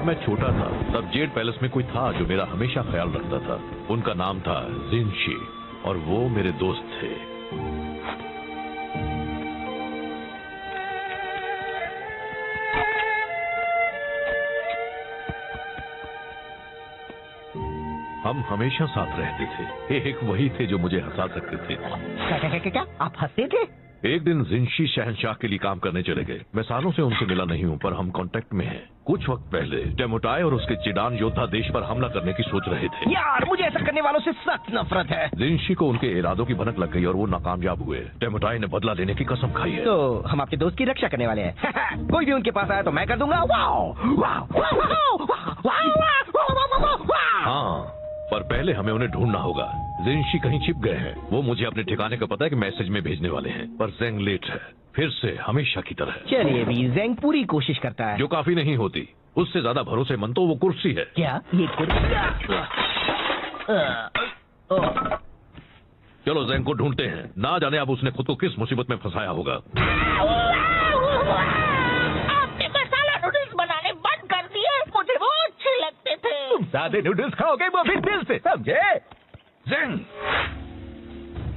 जब मैं छोटा था तब जेड पैलेस में कोई था जो मेरा हमेशा ख्याल रखता था। उनका नाम था जिनशी और वो मेरे दोस्त थे। हम हमेशा साथ रहते थे। एक वही थे जो मुझे हंसा सकते थे। क्या आप हंसते थे? एक दिन जिनशी शहंशाह के लिए काम करने चले गए। मैं सालों से उनसे मिला नहीं हूँ, पर हम कांटेक्ट में हैं। कुछ वक्त पहले टेमोटाई और उसके चिडान योद्धा देश पर हमला करने की सोच रहे थे। यार, मुझे ऐसा करने वालों से सख्त नफरत है। जिनशी को उनके इरादों की भनक लग गई और वो नाकामयाब हुए। टेमोटाई ने बदला लेने की कसम खाई है। तो हम आपके दोस्त की रक्षा करने वाले हैं। कोई भी उनके पास आया तो मैं कर दूंगा। हाँ, पर पहले हमें उन्हें ढूंढना होगा। जिनशी कहीं छिप गए हैं। वो मुझे अपने ठिकाने का पता है कि मैसेज में भेजने वाले हैं, पर ज़ेंग लेट है, फिर से हमेशा की तरह। चलिए भी, ज़ेंग पूरी कोशिश करता है। जो काफी नहीं होती। उससे ज्यादा भरोसेमंद तो वो कुर्सी है। क्या ये कुर्सी? चलो ज़ेंग को ढूंढते हैं। ना जाने अब उसने खुद को किस मुसीबत में फंसाया होगा। आपने मसाला नूडल्स बनाने बंद कर दिए। मुझे वो अच्छे लगते थे। तुम सादे नूडल्स खाओगे वो भी दिल से, समझे? ज़ेंग,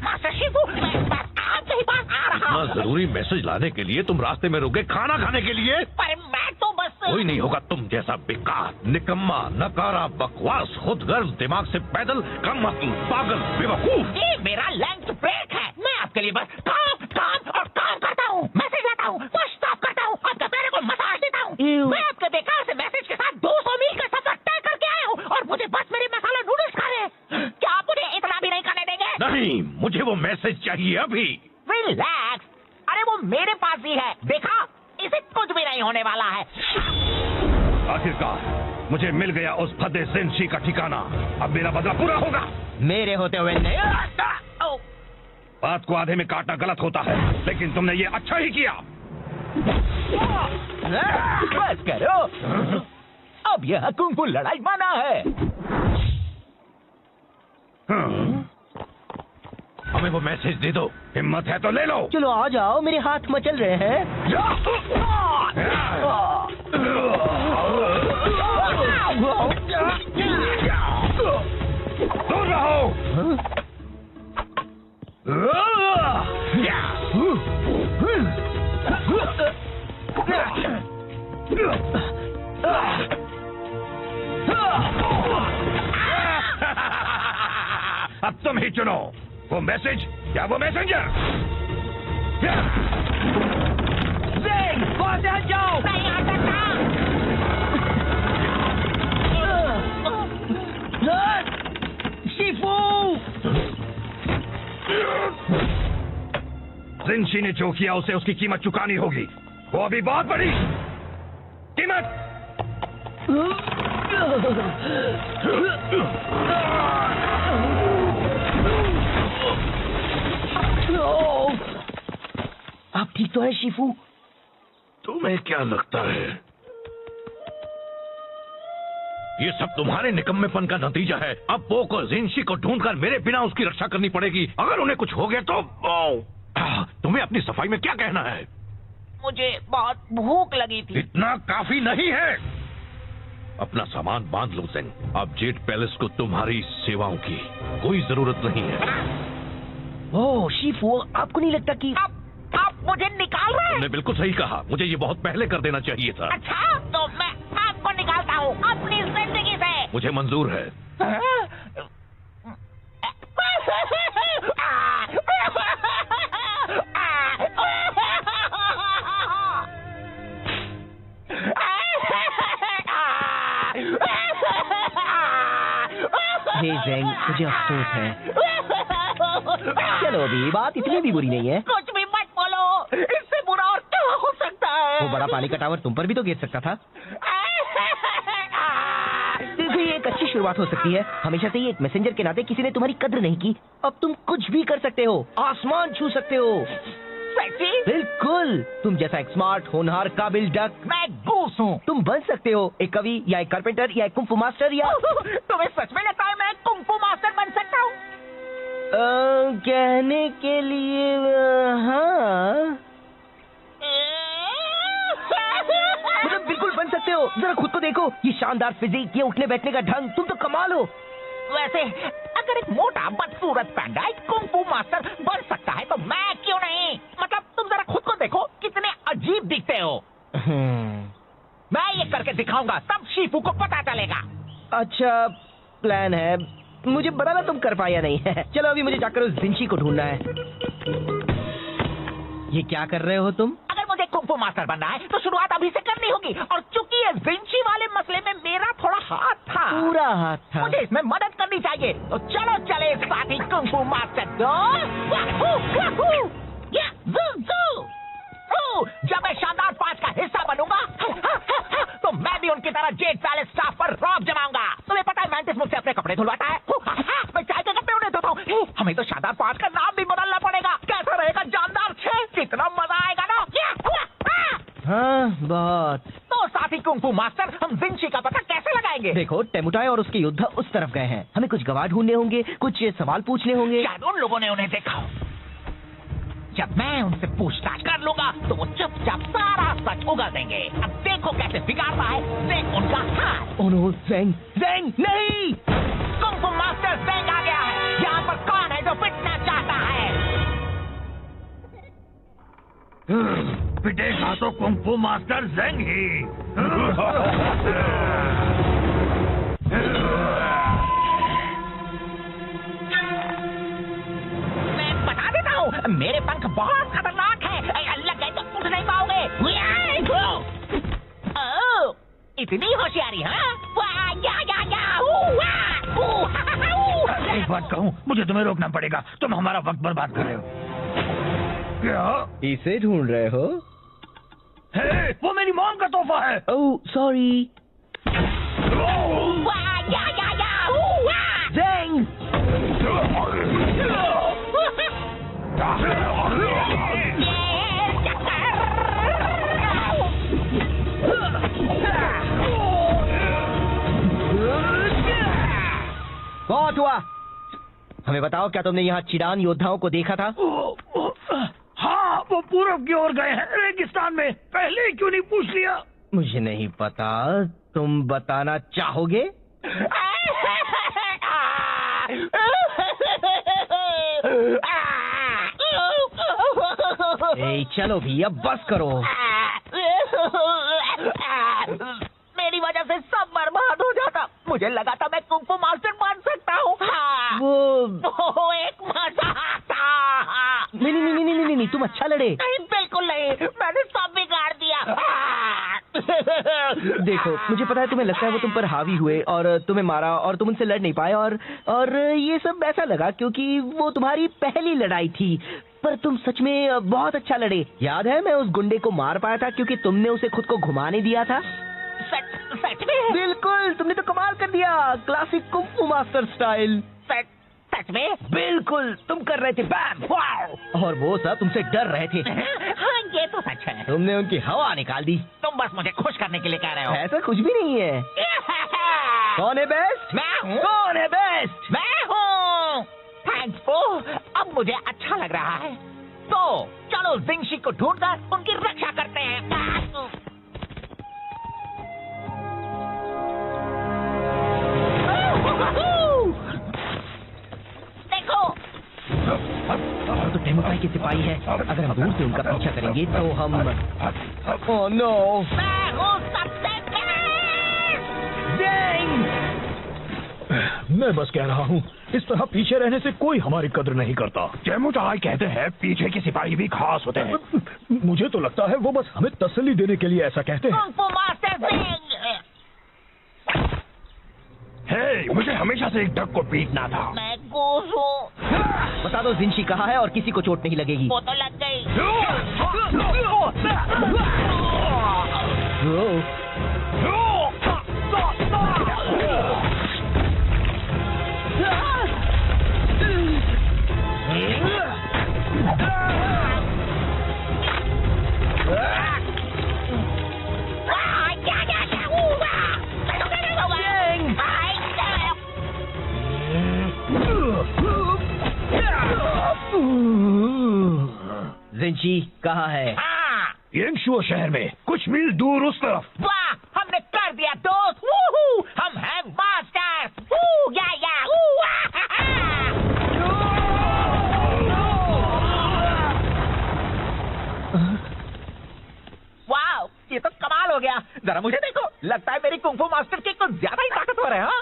मास्टर शिफू, मैं बस आपके पास आ रहा हूँ। इतना जरूरी मैसेज लाने के लिए तुम रास्ते में रुक गए खाना खाने के लिए? पर मैं तो बस कोई नहीं होगा तुम जैसा बेकार, निकम्मा, नकारा, बकवास, खुदगर्ज, दिमाग से पैदल, कम अक्ल, पागल, बेवकूफ। ये मेरा लंच ब्रेक है। मैं आपके लिए बस काम काम और काम करता हूँ। मैसेज लाता हूँ, बस स्टॉप करता हूँ, आपके पैर को मसाज देता हूँ। मैं आपके बेकार से मैसेज के साथ 200 मील का सफर तय करके आया हूँ और मुझे बस मेरे मसाला नूडल्स खाने हैं। क्या आप मुझे इतना भी नहीं खाने देंगे? नहीं, मुझे वो मैसेज चाहिए अभी। रिलैक्स। अरे वो मेरे पास ही है, देखा? इसे कुछ भी नहीं होने वाला है। आखिरकार मुझे मिल गया उस फदे जिनशी का ठिकाना। अब मेरा बदला पूरा होगा। मेरे होते हुए नहीं। बात को आधे में काटना गलत होता है, लेकिन तुमने ये अच्छा ही किया। बस करो, अब यह कुंग-फू लड़ाई माना है। हमें वो मैसेज दे दो। हिम्मत है तो ले लो। चलो आ जाओ, मेरे हाथ मचल रहे हैं। दूर रहो। अब तुम ही चुनो, वो मैसेज या वो मैसेंजर। ज़ेंग, वहाँ से हट जाओ। नहीं आ सकता। शिफू! जिनशी ने जो किया उसे उसकी कीमत चुकानी होगी। वो अभी बहुत बड़ी कीमत। आप ठीक तो है शिफू? तुम्हें क्या लगता है ये सब तुम्हारे निकम्मेपन का नतीजा है? अब पोक और जिनशी को ढूंढकर मेरे बिना उसकी रक्षा करनी पड़ेगी। अगर उन्हें कुछ हो गया तो तुम्हें अपनी सफाई में क्या कहना है? मुझे बहुत भूख लगी थी। इतना काफी नहीं है। अपना सामान बांध लो ज़ेंग। अब जेड पैलेस को तुम्हारी सेवाओं की कोई जरूरत नहीं है। ओह शिफू, आपको नहीं लगता कि आप मुझे निकाल रहे हैं? तुमने बिल्कुल सही कहा। मुझे ये बहुत पहले कर देना चाहिए था। अच्छा, तो मैं आपको निकालता हूँ अपनी जिंदगी से। मुझे मंजूर है। हे ज़ेंग, मुझे अफसोस है। चलो अभी बात इतनी भी बुरी नहीं है। कुछ भी मत बोलो, इससे बुरा और क्या हो सकता है? वो बड़ा पानी का टावर तुम पर भी तो गिर सकता था। देखो, ये एक अच्छी शुरुआत हो सकती है। हमेशा से ही एक मैसेंजर के नाते किसी ने तुम्हारी कद्र नहीं की। अब तुम कुछ भी कर सकते हो, आसमान छू सकते हो। सेक्सी? बिल्कुल, तुम जैसा एक स्मार्ट, होनहार, काबिल डक। मैं गूस हूँ। तुम बन सकते हो एक कवि या एक कारपेंटर या एक कुंग फू मास्टर या तुम्हें सच में लगता है मैं कुंग फू मास्टर बन सकता हूँ? कहने के लिए हाँ, मतलब बिल्कुल बन सकते हो। हो? जरा खुद को देखो, ये शानदार फिजिक, ये उठने बैठने का ढंग, तुम तो कमाल हो। वैसे अगर एक मोटा बदसूरत पैंडा एक कुंग फू मास्टर बन सकता है तो मैं क्यों नहीं? मतलब तुम जरा खुद को देखो, कितने अजीब दिखते हो। मैं ये करके दिखाऊंगा, तब शीफू को पता चलेगा। अच्छा प्लान है, मुझे बताना तुम कर पाया नहीं है। चलो अभी मुझे जाकर उस जिंशी को ढूंढना है। ये क्या कर रहे हो तुम? अगर मुझे कुंग फू मास्टर बनना है तो शुरुआत अभी से करनी होगी, और चूंकि ये जिंशी वाले मसले में मेरा थोड़ा हाथ था, पूरा हाथ था। मुझे इसमें मदद करनी चाहिए। तो चलो चले साथी कुंग फू मास्टर दो। जब मैं शानदार 5 का हिस्सा बनूंगा तो मैं भी उनकी तरह जेट पैलेस स्टाफ पर रौब जमाऊंगा। तुम्हें पता है मैंटिस मुझसे अपने कपड़े धुलवाता है, मैं चाय के कपड़े उन्हें धोता हूँ। हमें तो शानदार 5 का नाम भी बदलना पड़ेगा। कैसा रहेगा जानदार 6? कितना मजा आएगा ना। हाँ बहुत। तो साथी कुंग फू मास्टर, हम जिंशी का पता कैसे लगाएंगे? देखो टेमुटाई और उसके योद्धा उस तरफ गए हैं, हमें कुछ गवाह ढूंढने होंगे, कुछ सवाल पूछने होंगे। शायद उन लोगों ने उन्हें देखा हो। जब मैं उनसे पूछताछ कर लूंगा तो वो चुपचाप सारा सच उगल देंगे। अब देखो कैसे बिगाड़ता है ज़ेंग उनका हाथ। ओह नो, ज़ेंग, ज़ेंग नहीं! कुंग फू मास्टर ज़ेंग आ गया है। यहाँ पर कौन है जो पिटना चाहता है? पिटेगा तो कुंग फू मास्टर ज़ेंग ही। मैं बता देता हूँ, मेरे पंख बहुत खतरनाक है। लग गए तो उठ नहीं पाओगे। ओह, इतनी होशियारी, हाँ? एक बात कहूँ, मुझे तुम्हें रोकना पड़ेगा, तुम हमारा वक्त बर्बाद कर रहे हो। क्या इसे ढूंढ रहे हो? हे, वो मेरी मॉम का तोहफा है। Oh sorry. ज़ेंग! बहुत हुआ। हमें बताओ, क्या तुमने यहाँ चिडान योद्धाओं को देखा था? हाँ, वो पूरब की ओर गए हैं, रेगिस्तान में। पहले ही क्यों नहीं पूछ लिया? मुझे नहीं पता, तुम बताना चाहोगे? ए, चलो भी, अब बस करो। मेरी वजह से सब बर्बाद हो जाता। मुझे लगा था मैं कुंग फू मास्टर बन सकता हूँ। वो एक मजाक था। नहीं, तुम अच्छा लड़े। नहीं, बिल्कुल नहीं, मैंने सब बिगाड़ दिया। देखो, मुझे पता है तुम्हें लगता है वो तुम पर हावी हुए और तुम्हें मारा और तुम उनसे लड़ नहीं पाए, और ये सब ऐसा लगा क्योंकि वो तुम्हारी पहली लड़ाई थी। पर तुम सच में बहुत अच्छा लड़े। याद है, मैं उस गुंडे को मार पाया था क्योंकि तुमने उसे खुद को घुमाने दिया था। सच में? बिल्कुल, तुमने तो कमाल कर दिया, क्लासिक कुंग फू मास्टर स्टाइल। सच में? बिल्कुल, तुम कर रहे थे बैम, वाओ, और वो सब तुमसे डर रहे थे। हाँ, ये तो सच है। तुमने उनकी हवा निकाल दी। तुम बस मुझे खुश करने के लिए कह रहे हो। ऐसा कुछ भी नहीं है। कौन है बेस्ट? मैं हूँ। कौन है बेस्ट? मैं हूँ। थैंक्स फू, अब मुझे अच्छा लग रहा है। तो चलो जिंशी को ढूंढकर उनकी रक्षा करते हैं। देखो, तो टेमुटाई के सिपाही है। अगर हम दूर से उनका पीछा करेंगे तो हम ओह नो, मैं हूँ सबसे मैं बस कह रहा हूँ, इस तरह पीछे रहने से कोई हमारी कद्र नहीं करता। टेमुटाई कहते हैं पीछे के सिपाही भी खास होते हैं। मुझे तो लगता है वो बस हमें तसल्ली देने के लिए ऐसा कहते हैं। कुंग फू मास्टर ज़ेंग। हे, मुझे हमेशा से एक डक को पीटना था। मैं घूस हूँ। बता दो जिंशी कहाँ है और किसी को चोट नहीं लगेगी। वो तो लग गई। जिंशी कहाँ है? हाँ, येंगशुओ शहर में कुछ मील दूर उस तरफ। वाह, हमने जरा मुझे देखो, लगता है मेरी कुंफू मास्टर की कुछ ज्यादा ही ताकतवर है। हाँ?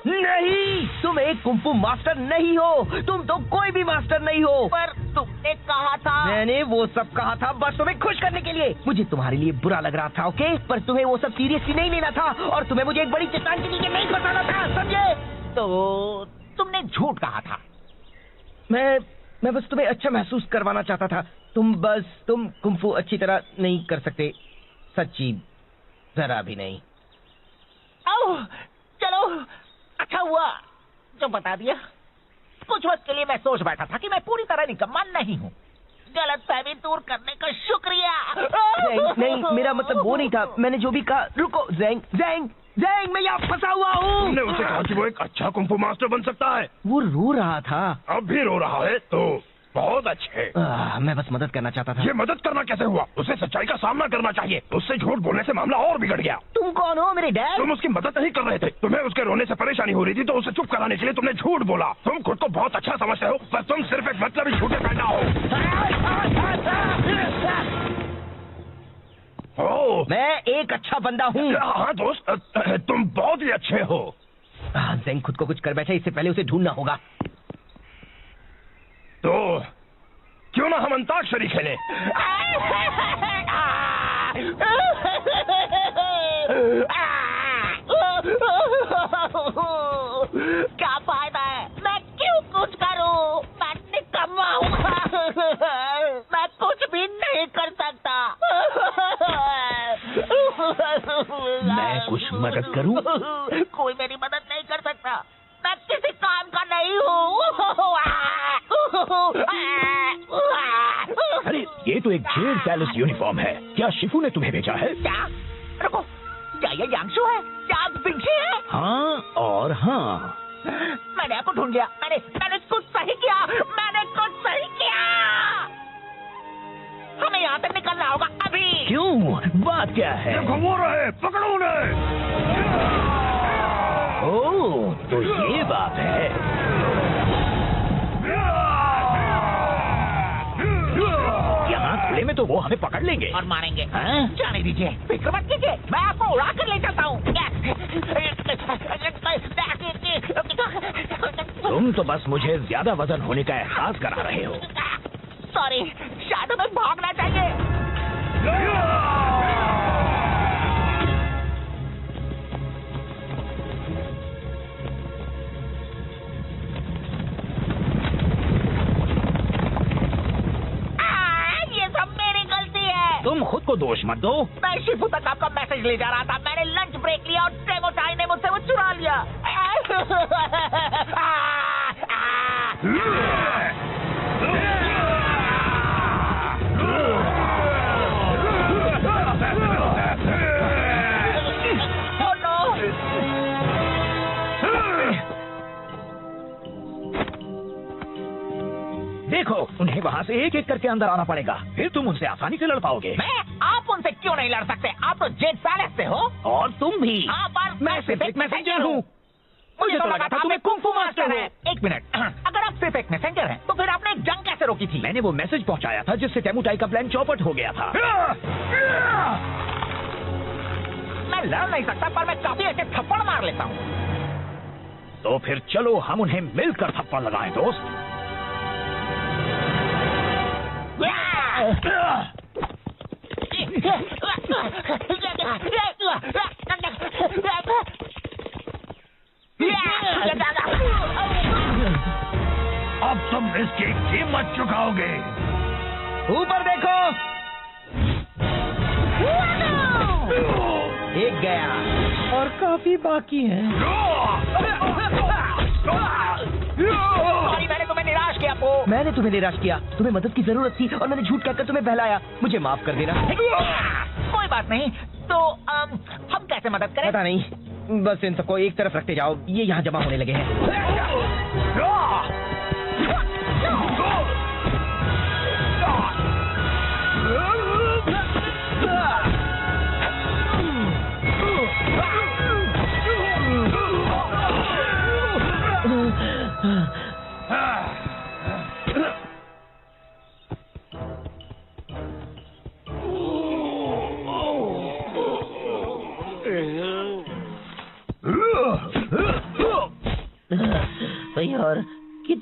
नहीं, तुम एक कुंफू मास्टर नहीं हो, तुम तो कोई भी मास्टर नहीं हो। पर तुमने कहा था। मैंने वो सब कहा था बस तुम्हें खुश करने के लिए। मुझे तुम्हारे लिए बुरा लग रहा था, ओके, पर तुम्हें वो सब सीरियसली नहीं लेना था और तुम्हें मुझे एक बड़ी चट्टान के नीचे नहीं फंसाना था, समझे? तो तुमने झूठ कहा था। मैं बस तुम्हें अच्छा महसूस करवाना चाहता था। तुम कुंफू अच्छी तरह नहीं कर सकते, सच्ची जरा भी नहीं। ओह, चलो अच्छा हुआ जो बता दिया। कुछ वक्त के लिए मैं सोच बैठा था कि मैं पूरी तरह निकम्मा नहीं हूँ। गलतफहमी दूर करने का शुक्रिया। नहीं, मेरा मतलब वो नहीं था। मैंने जो भी कहा। रुको ज़ैंग, मैं यहाँ फंसा हुआ हूँ। तुमने उसे कहा कि वो एक अच्छा कुंफू मास्टर बन सकता है। वो रो रहा था। अब भी रो रहा है तो बहुत अच्छे। मैं बस मदद करना चाहता था। ये मदद करना कैसे हुआ? उसे सच्चाई का सामना करना चाहिए। उससे झूठ बोलने से मामला और बिगड़ गया। तुम कौन हो, मेरे डैड? तुम उसकी मदद नहीं कर रहे थे। तुम्हें उसके रोने से परेशानी हो रही थी तो उसे चुप कराने के लिए तुमने झूठ बोला। तुम खुद को बहुत अच्छा समझते हो, पर तुम सिर्फ एक मतलबी झूठे पैदा हो। ओह, मैं एक अच्छा बंदा हूँ। हाँ दोस्त, तुम बहुत ही अच्छे हो। ज़ैंग खुद को कुछ कर बैठा, इससे पहले उसे ढूंढना होगा। तो क्यों ना हम अंताक्षरी खेलें? क्या फायदा है? मैं क्यों कुछ करूं? मैं निकम्मा हूँ। मैं कुछ भी नहीं कर सकता। मैं कुछ मदद करूं? कोई मेरी मदद नहीं कर सकता। मैं किसी काम का नहीं हूँ। अरे ये तो एक जेड पैलेस यूनिफॉर्म है। क्या शिफू ने तुम्हें भेजा है? क्या? रुको, क्या ये यांगशु है? क्या बिंशी है? हाँ और हाँ। मैंने आपको ढूंढ लिया। मैंने कुछ सही किया। हमें यहाँ से निकलना होगा अभी। क्यों? बात क्या है? वो रहे, पकड़ो उन्हें। ओह, तो ये बात है। यहाँ खुले में तो वो हमें पकड़ लेंगे और मारेंगे। हाँ? जाने दीजिए, फिक्र मत कीजिए, मैं आपको उड़ा कर ले चलता हूँ। तुम तो बस मुझे ज्यादा वजन होने का एहसास करा रहे हो। सॉरी, शायद हमें भागना चाहिए। ये सब मेरी गलती है। तुम खुद को दोष मत दो। मैं शिफू तक आपका मैसेज ले जा रहा था। मैंने लंच ब्रेक लिया और टेमो चाय ने मुझसे वो चुरा लिया। देखो, उन्हें वहाँ से एक एक करके अंदर आना पड़ेगा, फिर तुम उनसे आसानी से लड़ पाओगे। आप उनसे क्यों नहीं लड़ सकते? आप तो जेड पैलेस से हो। और तुम भी। हाँ, पर मैं सिर्फ एक मैसेंजर हूँ। मुझे तो लगा था तुम्हें कुंफू मास्टर है। एक मिनट, अगर आप सिर्फ एक मैसेंजर हैं, तो फिर आपने एक जंग कैसे रोकी थी? मैंने वो मैसेज पहुँचाया था जिससे टेमुटाई का प्लान चौपट हो गया था। मैं लड़ नहीं सकता, पर मैं काफी अच्छे थप्पड़ मार लेता हूँ। तो फिर चलो हम उन्हें मिलकर थप्पड़ लगाएं, दोस्त। अब तुम इसकी कीमत चुकाओगे। ऊपर देखो। एक गया और काफी बाकी है। सॉरी, मैंने तुम्हें निराश किया। मैंने तुम्हें निराश किया। तुम्हें मदद की जरूरत थी और मैंने झूठ कहकर तुम्हें बहलाया। मुझे माफ कर देना। कोई बात नहीं। तो हम कैसे मदद करें? पता नहीं, बस इन सबको एक तरफ रखते जाओ। ये यहाँ जमा होने लगे हैं।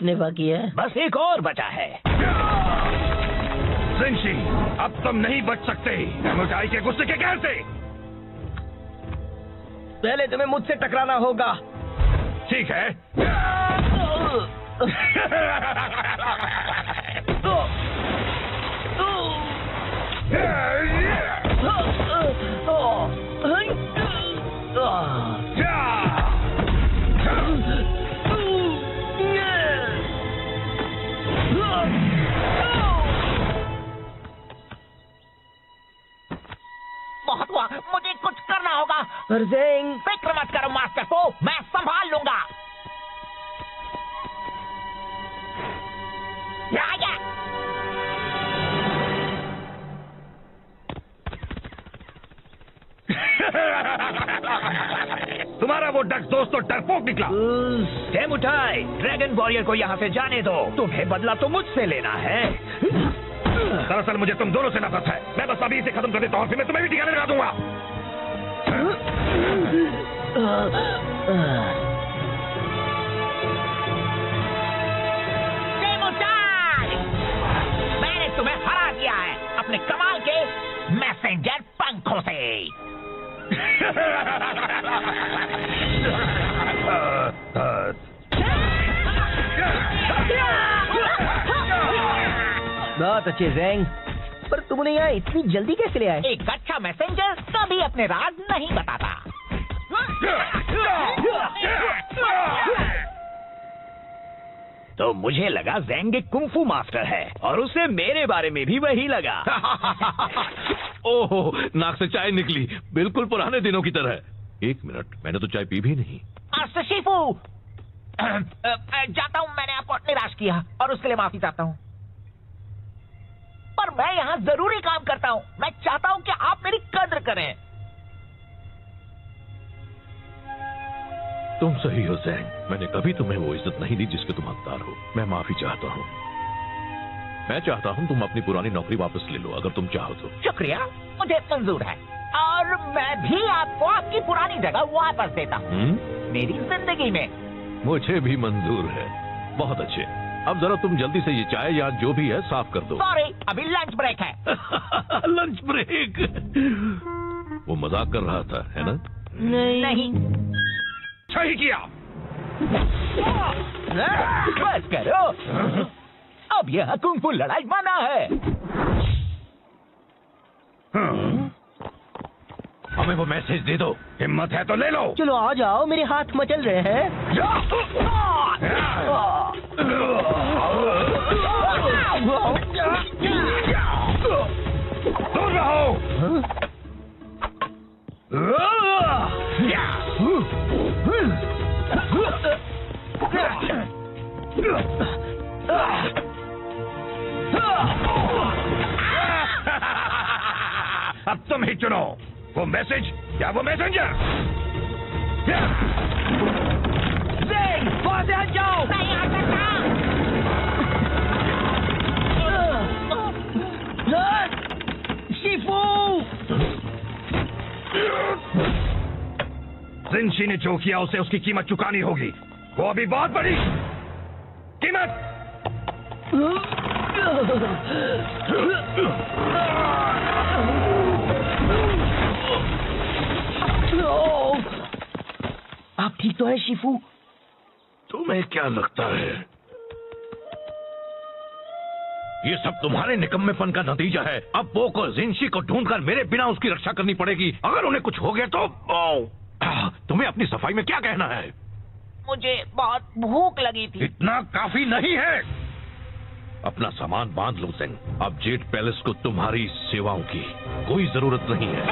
कितने बाकी है? बस एक और बचा है। जिनशी, अब तुम नहीं बच सकते समुदाय के गुस्से के कहर से। पहले तुम्हें मुझसे टकराना होगा। ठीक है। बहुत हुआ, मुझे कुछ करना होगा। ज़ेंग, फिक्र मत करो मास्टर को, मैं संभाल लूंगा। आया। तुम्हारा वो डक दोस्त तो डरपोक निकला। डेमुटाई, ड्रैगन वॉरियर को यहाँ से जाने दो। तुम्हें बदला तो मुझसे लेना है। दरअसल मुझे तुम दोनों से नफरत है। मैं बस अभी इसे खत्म कर देता हूँ, फिर मैं तुम्हें भी ठिकाने लगा दूंगा। डेमुटाई, मैंने तुम्हें हरा दिया है अपने कमाल के मैसेंजर पंखों से। बहुत अच्छे ज़ेंग, पर तुम उन्हें यहाँ इतनी जल्दी कैसे ले आए? एक अच्छा मैसेंजर कभी अपने राज नहीं बताता। तो मुझे लगा ज़ेंग एक कुंफू मास्टर है और उसे मेरे बारे में भी वही लगा। ओहो, नाक से चाय निकली, बिल्कुल पुराने दिनों की तरह। एक मिनट, मैंने तो चाय पी भी नहीं। मास्टर शिफू, जाता हूँ, मैंने आपको निराश किया और उसके लिए माफी चाहता हूँ। पर मैं यहाँ जरूरी काम करता हूँ। मैं चाहता हूँ कि आप मेरी कद्र करें। तुम सही हो ज़ेंग, मैंने कभी तुम्हें वो इज्जत नहीं दी जिसके तुम हकदार हो। मैं माफी चाहता हूँ। मैं चाहता हूँ तुम अपनी पुरानी नौकरी वापस ले लो, अगर तुम चाहो तो। शुक्रिया, मुझे मंजूर है और मैं भी आपको आपकी पुरानी जगह वापस देता हूँ मेरी जिंदगी में। मुझे भी मंजूर है। बहुत अच्छे, अब जरा तुम जल्दी से ये चाय या जो भी है साफ कर दो। सॉरी, अभी लंच ब्रेक है। Lunch break? वो मजाक कर रहा था, है ना? नहीं। सही किया। बस करो, अब यह कुंफू लड़ाई मना है। हमें वो मैसेज दे दो। हिम्मत है तो ले लो। चलो आ जाओ, मेरे हाथ मचल रहे हैं। दूर रहो। अब तुम ही चुनो, वो मैसेज या वो मैसेंजर। वहां से हट जाओ। नहीं आ सकता। शिफू! जिनशी ने जो किया उसे उसकी कीमत चुकानी होगी। वो अभी बहुत बड़ी कीमत। आप ठीक तो है शिफू? तुम्हें क्या लगता है ये सब तुम्हारे निकम्मेपन का नतीजा है? अब वो को जिनशी को ढूंढकर मेरे बिना उसकी रक्षा करनी पड़ेगी। अगर उन्हें कुछ हो गया तो तुम्हें अपनी सफाई में क्या कहना है? मुझे बहुत भूख लगी थी। इतना काफी नहीं है। अपना सामान बांध लो ज़ेंग। अब जेड पैलेस को तुम्हारी सेवाओं की कोई जरूरत नहीं है।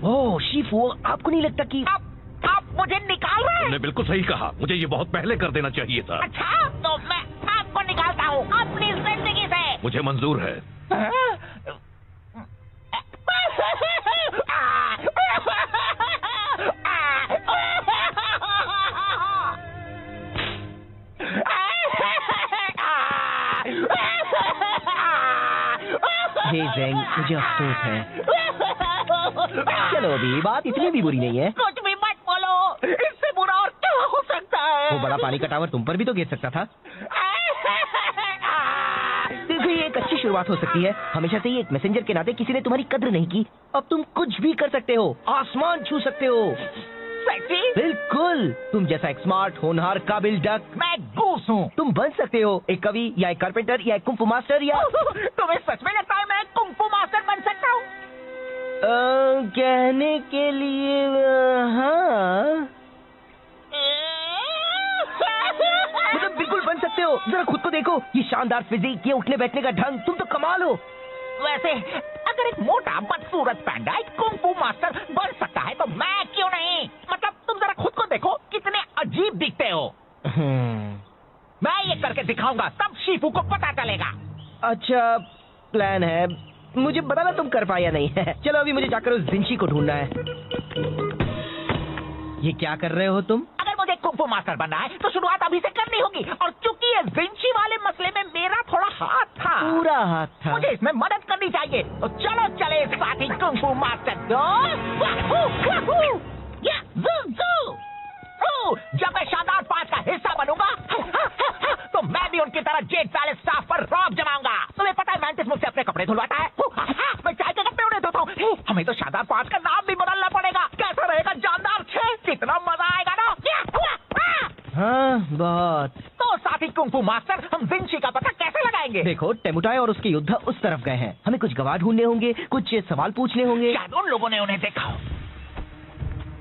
ओह शिफू, आपको नहीं लगता कि आप मुझे निकाल रहे हैं? तुमने बिल्कुल सही कहा, मुझे ये बहुत पहले कर देना चाहिए था। अच्छा, तो मैं आपको निकालता हूँ अपनी जिंदगी से। मुझे मंजूर है। हे ज़ेंग, मुझे अफसोस है। चलो अभी बात इतनी भी बुरी नहीं है। कुछ भी मत बोलो, इससे बुरा और क्या हो सकता है? वो बड़ा पानी का टावर तुम पर भी तो गिर सकता था। देखो, ये एक अच्छी शुरुआत हो सकती है। हमेशा से ही एक मैसेंजर के नाते किसी ने तुम्हारी कद्र नहीं की। अब तुम कुछ भी कर सकते हो, आसमान छू सकते हो। सेक्सी? बिल्कुल, तुम जैसा एक स्मार्ट, होनहार, काबिल डक। मैं गूस हूँ। तुम बन सकते हो एक कवि या एक कारपेंटर या एक कुंफू मास्टर या तुम्हें सच में लगता है मैं कुंफू मास्टर बन सकता हूँ? कहने के लिए हाँ, मतलब बिल्कुल बन सकते हो। जरा खुद को देखो, ये शानदार फिजिक, ये उठने बैठने का ढंग, तुम तो कमाल हो। वैसे अगर एक मोटा बदसूरत पैंडा एक कुंफू मास्टर बन सकता है तो मैं क्यों नहीं? मतलब तुम जरा खुद को देखो, कितने अजीब दिखते हो। मैं ये करके दिखाऊंगा, तब शीफू को पता चलेगा। अच्छा प्लान है, मुझे बताना तुम कर पाए या नहीं है। चलो अभी मुझे जाकर उस जिंशी को ढूंढना है। ये क्या कर रहे हो तुम? अगर मुझे कुंफू मास्टर बनना है तो शुरुआत अभी से करनी होगी, और चूंकि ये जिंशी वाले मसले में मेरा थोड़ा हाथ था, पूरा हाथ था। मुझे इसमें मदद करनी चाहिए। तो चलो चले साथी कुंफू मास्टर जब मैं शानदार 5 का हिस्सा बनूंगा तो मैं भी उनकी तरह जेट पैलेस स्टाफ पर रौब जमाऊंगा। तुम्हें पता है मैंटिस मुझसे अपने कपड़े धुलवाता है, मैं चाय के कपड़े उन्हें धोता हूँ। हमें तो शानदार 5 का नाम भी बदलना पड़ेगा। कैसा रहेगा जानदार 6? कितना मजा आएगा ना। हाँ बहुत। तो साथी कुंफू मास्टर, हम जिंशी का पता कैसे लगाएंगे? देखो, टेमुटाई और उसके योद्धा उस तरफ गए हैं। हमें कुछ गवाह ढूंढने होंगे, कुछ सवाल पूछने होंगे। शायद उन लोगों ने उन्हें देखा हो।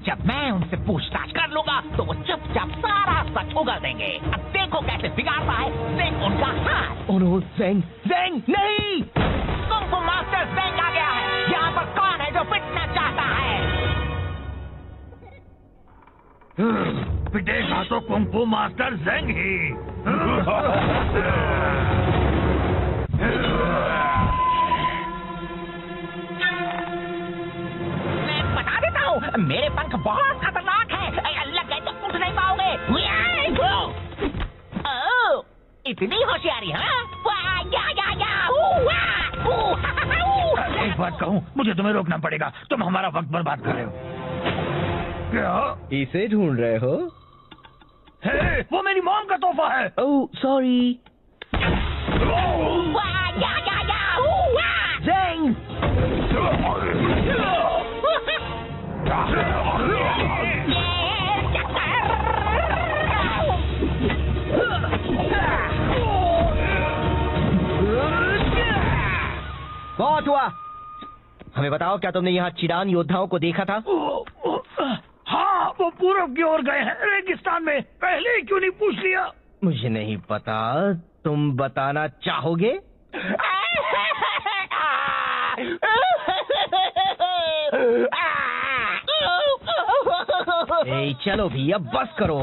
जब मैं उनसे पूछताछ कर लूंगा तो वो चुपचाप सारा सच उगल देंगे। अब देखो कैसे बिगाड़ता है ज़ेंग उनका हाथ। ओह नो, ज़ेंग, ज़ेंग नहीं! कुंफू मास्टर ज़ेंग आ गया है। यहाँ पर कौन है जो पिटना चाहता है? पिटेगा तो कुंफू मास्टर ज़ेंग ही। मैं बता देता हूँ, मेरे पंख बहुत खतरनाक है। लग गए तो उठ नहीं पाओगे। ओह, इतनी होशियारी, हाँ? एक बात कहूँ, मुझे तुम्हें रोकना पड़ेगा। तुम हमारा वक्त बर्बाद कर रहे हो। क्या? इसे ढूंढ रहे हो? हे, वो मेरी मॉम का तोहफा है। Oh sorry. ज़ेंग! बहुत हुआ। हमें बताओ, क्या तुमने यहाँ चिरान योद्धाओं को देखा था? हाँ, वो पूरब की ओर गए हैं, रेगिस्तान में। पहले ही क्यों नहीं पूछ लिया? मुझे नहीं पता, तुम बताना चाहोगे? ए, चलो भी, अब बस करो।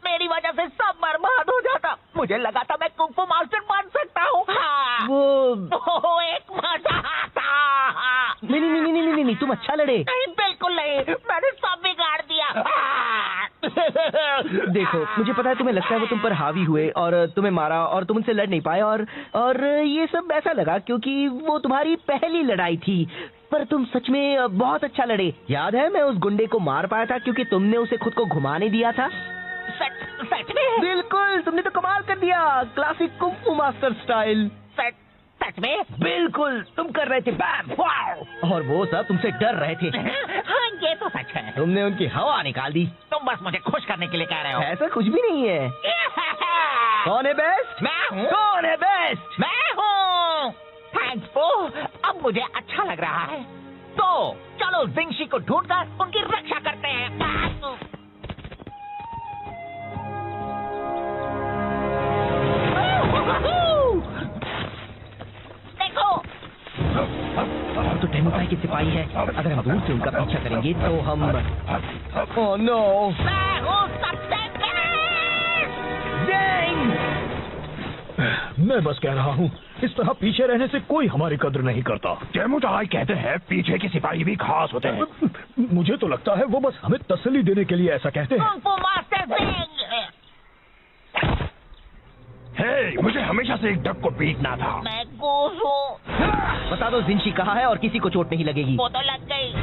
मेरी वजह से सब बर्बाद हो जाता। मुझे लगा था मैं कुंफू मास्टर बन सकता हूँ। वो एक मजा था। नहीं, तुम अच्छा लड़े। नहीं, बिल्कुल नहीं, मैंने सब बिगाड़ दिया। देखो, मुझे पता है तुम्हें लगता है वो तुम पर हावी हुए और तुम्हें मारा और तुम उनसे लड़ नहीं पाए, और ये सब ऐसा लगा क्योंकि वो तुम्हारी पहली लड़ाई थी। पर तुम सच में बहुत अच्छा लड़े। याद है, मैं उस गुंडे को मार पाया था क्योंकि तुमने उसे खुद को घुमाने दिया था। सच में? बिल्कुल, तुमने तो कमाल कर दिया, क्लासिक कुंफू मास्टर स्टाइल। सच में? बिल्कुल, तुम कर रहे थे बैम, वाओ! और वो सब तुमसे डर रहे थे। हाँ, ये तो सच है। तुमने उनकी हवा निकाल दी। तुम बस मुझे खुश करने के लिए कह रहे हो। ऐसा कुछ भी नहीं है। कौन है बेस्ट? मैं हूँ। कौन है बेस्ट? मैं हूँ। थैंक्स पो, अब मुझे अच्छा लग रहा है। तो चलो जिंशी को ढूंढकर उनकी रक्षा करते हैं। देखो, तो टेमुटाई के सिपाही है। अगर हम दूर से उनका पीछा करेंगे तो हम ओह नो, मैं हूँ सबसे मैं बस कह रहा हूँ, इस तरह पीछे रहने से कोई हमारी कद्र नहीं करता। टेमुटाई कहते हैं पीछे के सिपाही भी खास होते हैं। मुझे तो लगता है वो बस हमें तसल्ली देने के लिए ऐसा कहते हैं। Kung fu master Zeng. हे, मुझे हमेशा से एक डक को पीटना था। मैं गूस हूँ। बता दो जिंशी कहाँ है और किसी को चोट नहीं लगेगी। वो तो लग गई।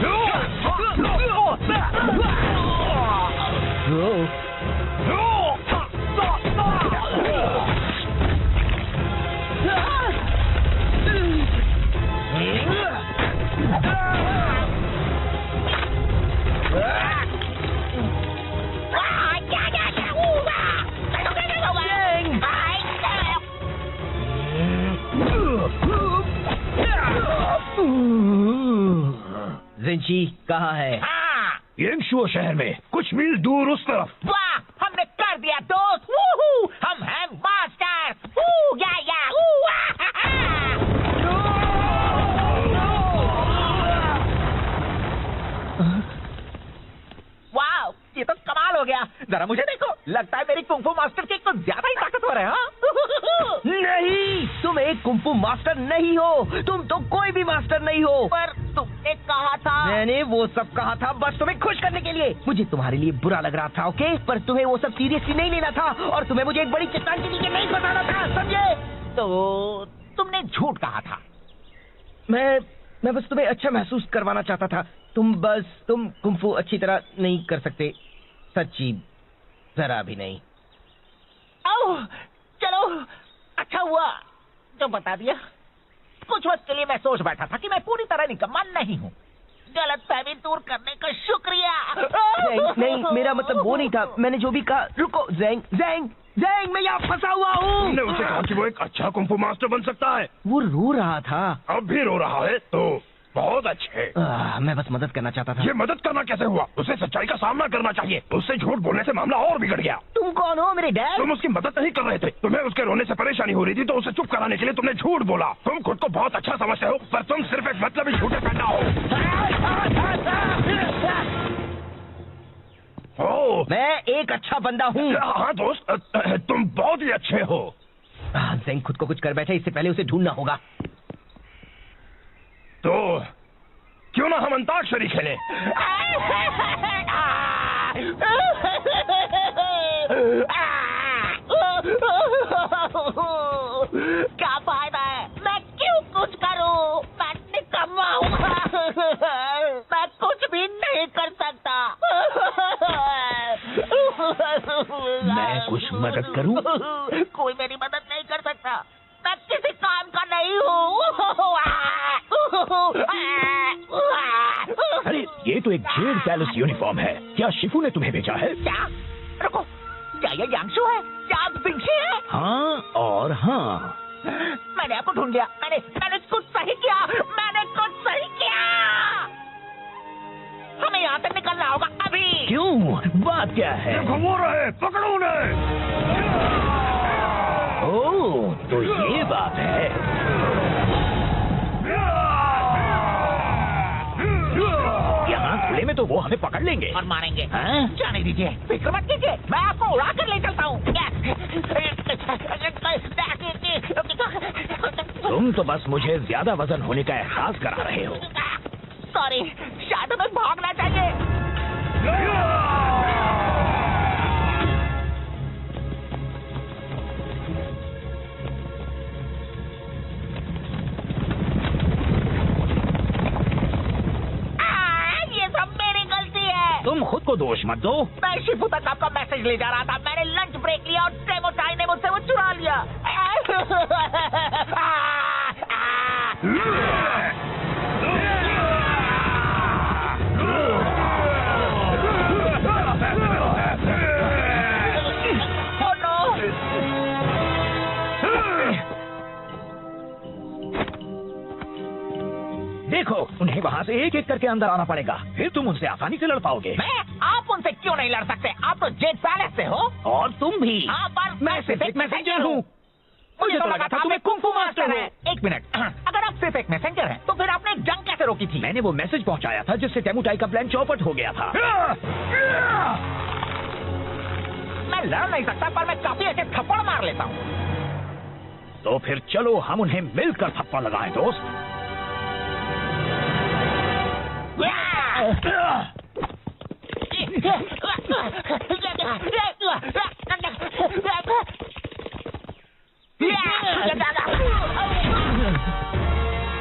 जिंशी कहाँ है? हाँ, येंगशुओ शहर में कुछ मील दूर उस तरफ। वाह, हमने कर दिया दोस्त। वूहू, हम हैं मास्टर। वू, या, वू, हा, हा। वाह, ये तो कमाल हो गया। जरा मुझे देखो, लगता है मेरी कुंफू मास्टर की कुछ ज्यादा ही ताकतवर है। हाँ? नहीं, तुम एक कुंफू मास्टर नहीं हो। तुम तो कोई भी मास्टर नहीं हो। पर तुमने कहा था। मैंने वो सब कहा था बस तुम्हें खुश करने के लिए। मुझे तुम्हारे लिए बुरा लग रहा था, ओके? पर तुम्हें वो सब सीरियसली नहीं लेना था और तुम्हें मुझे एक बड़ी चट्टान के नीचे नहीं फंसाना था, समझे? तो तुमने झूठ कहा था। मैं बस तुम्हें अच्छा महसूस करवाना चाहता था। तुम कुंफू अच्छी तरह नहीं कर सकते, सच्ची, जरा भी नहीं। ओह, चलो, अच्छा हुआ जो बता दिया। कुछ वक्त के लिए मैं सोच बैठा था कि मैं पूरी तरह निकम्मा नहीं हूँ। गलतफहमी दूर करने का शुक्रिया। नहीं, मेरा मतलब वो नहीं था। मैंने जो भी कहा। रुको, ज़ैंग, मैं यहाँ फंसा हुआ हूँ। तुमने उसे कहा कि वो एक अच्छा कुंफू मास्टर बन सकता है। वो रो रहा था। अब भी रो रहा है तो बहुत अच्छे। मैं बस मदद करना चाहता था। ये मदद करना कैसे हुआ? उसे सच्चाई का सामना करना चाहिए। उससे झूठ बोलने से मामला और बिगड़ गया। तुम कौन हो, मेरे डैड? तुम उसकी मदद नहीं कर रहे थे। तुम्हें उसके रोने से परेशानी हो रही थी तो उसे चुप कराने के लिए तुमने झूठ बोला। तुम खुद को बहुत अच्छा समझते हो पर तुम सिर्फ एक मतलबी झूठे पैदा हो। मैं एक अच्छा बंदा हूँ। हाँ दोस्त, तुम बहुत ही अच्छे हो। ज़ैंग खुद को कुछ कर बैठे, इससे पहले उसे ढूंढना होगा। तो क्यों ना हम अंताक्षरी खेलें? क्या फायदा है? मैं क्यों कुछ करूं? मैं निकम्मा हूँ। मैं कुछ भी नहीं कर सकता। मैं कुछ मदद करूं? कोई मेरी मदद नहीं कर सकता। मैं किसी काम का नहीं हूँ। अरे ये तो एक जेड पैलेस यूनिफॉर्म है। क्या शिफू ने तुम्हें भेजा है? क्या? रुको, क्या ये यांगशु है? क्या जिंशी है? हाँ और हाँ। मैंने आपको ढूंढ लिया। मैंने कुछ सही किया। मैंने कुछ सही किया। हमें यहाँ से निकलना होगा अभी। क्यों? बात क्या है? वो रहे, पकड़ो उन्हें। ओह, तो ये बात है। यहाँ खुले में तो वो हमें पकड़ लेंगे और मारेंगे। हाँ? जाने दीजिए, फिक्र मत कीजिए। मैं आपको उड़ा कर ले चलता हूँ। तुम तो बस मुझे ज्यादा वजन होने का एहसास करा रहे हो। सॉरी, शायद हमें भागना चाहिए। तुम खुद को दोष मत दो। मैं शिफू तक आपका मैसेज ले जा रहा था। मैंने लंच ब्रेक लिया और टेमोटाई ने मुझसे वो चुरा लिया। Oh no! देखो, उन्हें वहाँ से एक एक करके अंदर आना पड़ेगा, फिर तुम उनसे आसानी से लड़ पाओगे। आप उनसे क्यों नहीं लड़ सकते? आप तो जेड पैलेस से हो। और तुम भी। हाँ, पर मैं सिर्फ एक मैसेंजर हूँ। मुझे तो लगा था तुम्हें कुंफू मास्टर है। एक मिनट, अगर आप सिर्फ एक मैसेंजर हैं, तो फिर आपने जंग कैसे रोकी थी? मैंने वो मैसेज पहुँचाया था जिससे टेमुटाई का प्लान चौपट हो गया था। मैं लड़ नहीं सकता, पर मैं काफी अच्छे थप्पड़ मार लेता हूँ। तो फिर चलो हम उन्हें मिलकर थप्पड़ लगाएं दोस्त।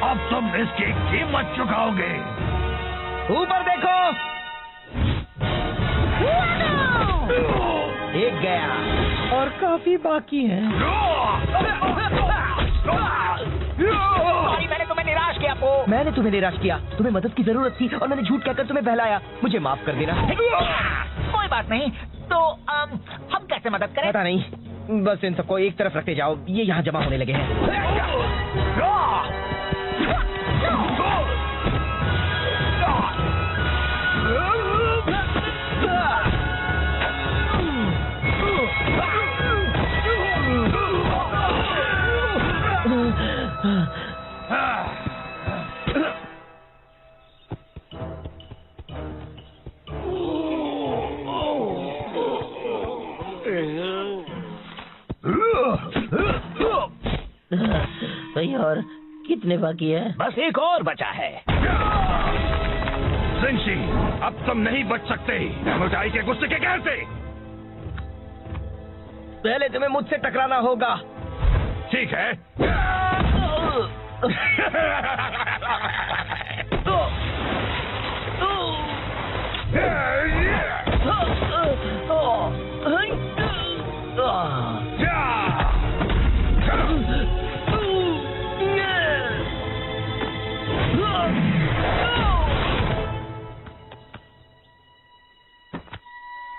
अब तुम इसकी कीमत चुकाओगे। ऊपर देखो। गया और काफी बाकी है। सॉरी, मैंने तुम्हें निराश किया पो। मैंने तुम्हें निराश किया, तुम्हें मदद की जरूरत थी और मैंने झूठ कहकर तुम्हें बहलाया। मुझे माफ कर देना। कोई बात नहीं, तो हम कैसे मदद करें? पता नहीं, बस इन सबको एक तरफ रखते जाओ, ये यहाँ जमा होने लगे हैं। भाई और कितने बाकी है? बस एक और बचा है। जिनशी, अब तुम नहीं बच सकते डेमोटाई के गुस्से के कहर से। पहले तुम्हें मुझसे टकराना होगा। ठीक है।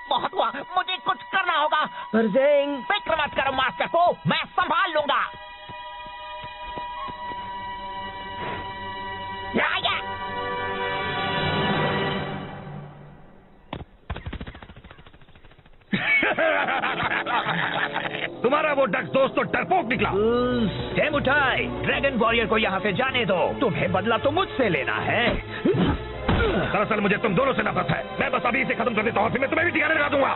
बहुत हुआ, मुझे कुछ करना होगा। पर ज़ेंग, फिक्र मत करो मास्टर को, मैं संभाल लूंगा। आया। तुम्हारा वो डक दोस्त तो डरपोक निकला। डेमोटाई, ड्रैगन वॉरियर को यहाँ से जाने दो। तुम्हें बदला तो मुझसे लेना है। दरअसल मुझे तुम दोनों से नफरत है। मैं बस अभी इसे खत्म कर देता हूँ, फिर मैं तुम्हें भी ठिकाने लगा दूंगा।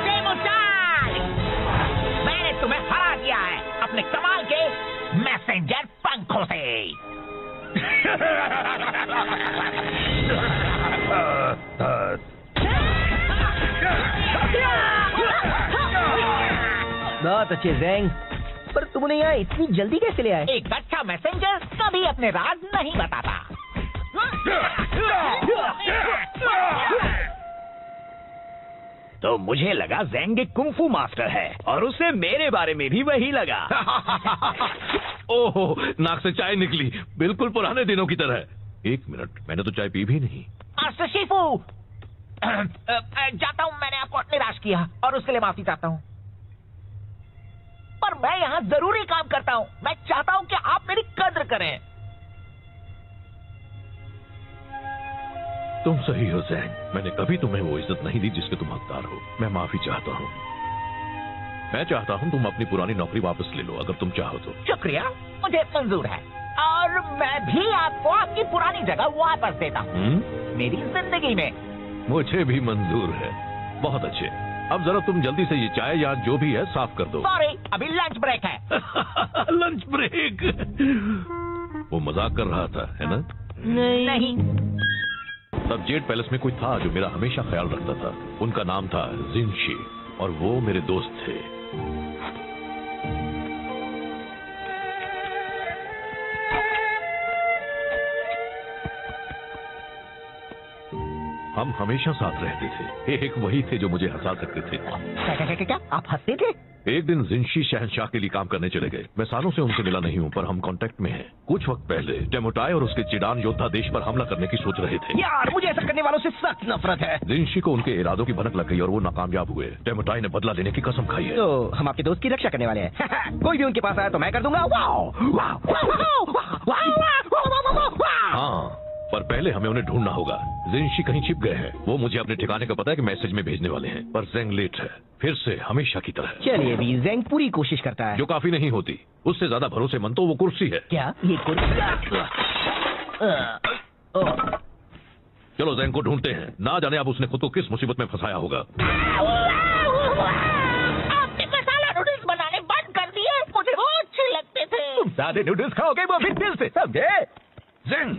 डेमोटाई, मैंने तुम्हें हरा दिया है अपने कमाल के मैसेंजर पंखों से। बहुत अच्छे ज़ेंग, पर तुम उन्हें यहाँ इतनी जल्दी कैसे ले आए? एक अच्छा मैसेंजर कभी अपने राज नहीं बताता। तो मुझे लगा ज़ेंग एक कुंफू मास्टर है और उसे मेरे बारे में भी वही लगा। ओहो, नाक से चाय निकली, बिल्कुल पुराने दिनों की तरह। एक मिनट, मैंने तो चाय पी भी नहीं। मास्टर शिफू, जाता हूँ, मैंने आपको निराश किया और उसके लिए माफी चाहता हूँ। पर मैं यहाँ जरूरी काम करता हूँ। मैं चाहता हूँ कि आप मेरी कद्र करें। तुम सही हो ज़ेंग, मैंने कभी तुम्हें वो इज्जत नहीं दी जिसके तुम हकदार हो। मैं माफी चाहता हूँ। मैं चाहता हूँ तुम अपनी पुरानी नौकरी वापस ले लो, अगर तुम चाहो तो। शुक्रिया, मुझे मंजूर है और मैं भी आपको आपकी पुरानी जगह वापस देता हूँ मेरी जिंदगी में। मुझे भी मंजूर है। बहुत अच्छे, अब जरा तुम जल्दी से ये चाय या जो भी है साफ कर दो। सॉरी, अभी लंच ब्रेक है। Lunch break? वो मजाक कर रहा था, है ना? नहीं। तब जेड पैलेस में कोई था जो मेरा हमेशा ख्याल रखता था। उनका नाम था जिनशी और वो मेरे दोस्त थे। हम हमेशा साथ रहते थे। एक वही थे जो मुझे हंसा सकते थे। क्या आप हंसते थे? एक दिन जिनशी शहंशाह के लिए काम करने चले गए। मैं सालों से उनसे मिला नहीं हूँ, पर हम कांटेक्ट में हैं। कुछ वक्त पहले डेमोटाई और उसके चिडान योद्धा देश पर हमला करने की सोच रहे थे। यार, मुझे ऐसा करने वालों से सख्त नफरत है। जिनशी को उनके इरादों की भनक लग गई और वो नाकामयाब हुए। डेमोटाई ने बदला लेने की कसम खाई है। तो हम आपके दोस्त की रक्षा करने वाले हैं। कोई भी उनके पास आया तो मैं कर दूंगा। हाँ, पर पहले हमें उन्हें ढूंढना होगा। जिनशी कहीं छिप गए हैं। वो मुझे अपने ठिकाने का पता है कि मैसेज में भेजने वाले हैं, पर ज़ेंग लेट है, फिर से हमेशा की तरह। चलिए भी, ज़ेंग पूरी कोशिश करता है। जो काफी नहीं होती। उससे ज्यादा भरोसेमंद तो वो कुर्सी है। क्या ये कुर्सी? चलो ज़ेंग को ढूंढते हैं। ना जाने अब उसने खुद को किस मुसीबत में फंसाया होगा। आपने मसाला नूडल्स बनाने बंद कर दिए। मुझे वो अच्छे लगते थे। तुम सादे नूडल्स खाओगे वो भी दिल से, समझे? ज़ेंग,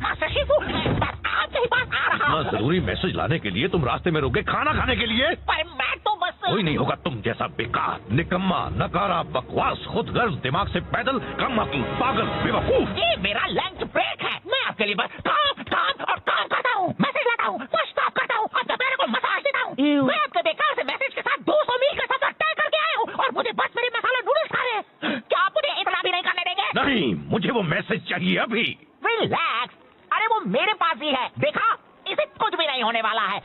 मास्टर शिफू, मैं आपके पास आ रहा इतना हूँ। जरूरी मैसेज लाने के लिए तुम रास्ते में रुक गए खाना खाने के लिए? पर मैं तो बस कोई नहीं होगा तुम जैसा बेकार, निकम्मा, नकारा, बकवास, खुदगर्ज, दिमाग से पैदल, कम अक्ल, पागल, बेवकूफ। ये मेरा लंच ब्रेक है। मैं आपके लिए बस काम काम और काम करता हूँ, मैसेज लाता हूँ, पुश स्टॉप करता हूँ, अपने पैरों को मसाज देता हूँ। मैं आपके बेकार से मैसेज के साथ 200 मील का सफर तय करके आया हूँ और मुझे बस मेरे मसाला नूडल्स खा रहे हैं। क्या आप मुझे इतना भी नहीं करने देंगे? नहीं, मुझे वो मैसेज चाहिए अभी। रिलैक्स, अरे वो मेरे पास ही है, देखा, इसे कुछ भी नहीं होने वाला है।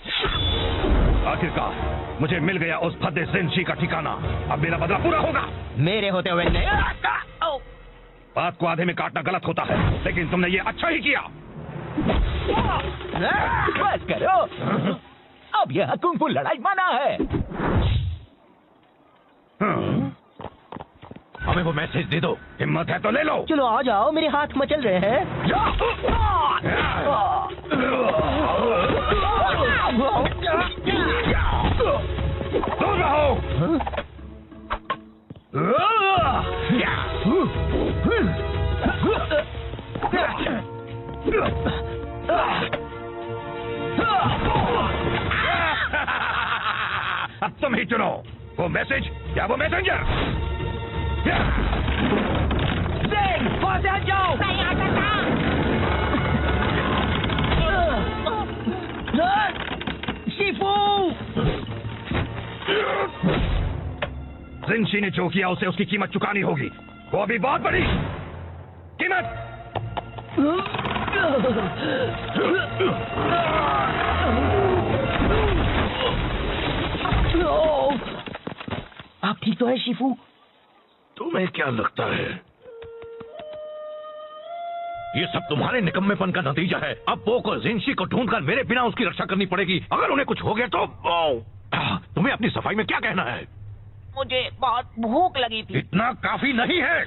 आखिरकार मुझे मिल गया उस फद्दे जिनशी का ठिकाना। अब मेरा बदला पूरा होगा। मेरे होते हुए नहीं। बात को आधे में काटना गलत होता है, लेकिन तुमने ये अच्छा ही किया। बस करो, अब यह कुंग-फू लड़ाई मना है। हमें वो मैसेज दे दो, हिम्मत है तो ले लो। चलो आ जाओ, मेरे हाथ मचल रहे हैं। दूर रहो। अब तुम ही चुनो, वो मैसेज या वो मैसेंजर। वहां से हट जाओ। नहीं आ सकता। शिफू, जिनशी ने जो किया उसे उसकी कीमत चुकानी होगी। वो अभी बहुत बड़ी कीमत। आप ठीक तो है शिफू? तुम्हें क्या लगता है ये सब तुम्हारे निकम्मेपन का नतीजा है? अब पोक और जिनशी को ढूंढकर मेरे बिना उसकी रक्षा करनी पड़ेगी। अगर उन्हें कुछ हो गया तो तुम्हें अपनी सफाई में क्या कहना है? मुझे बहुत भूख लगी थी। इतना काफी नहीं है।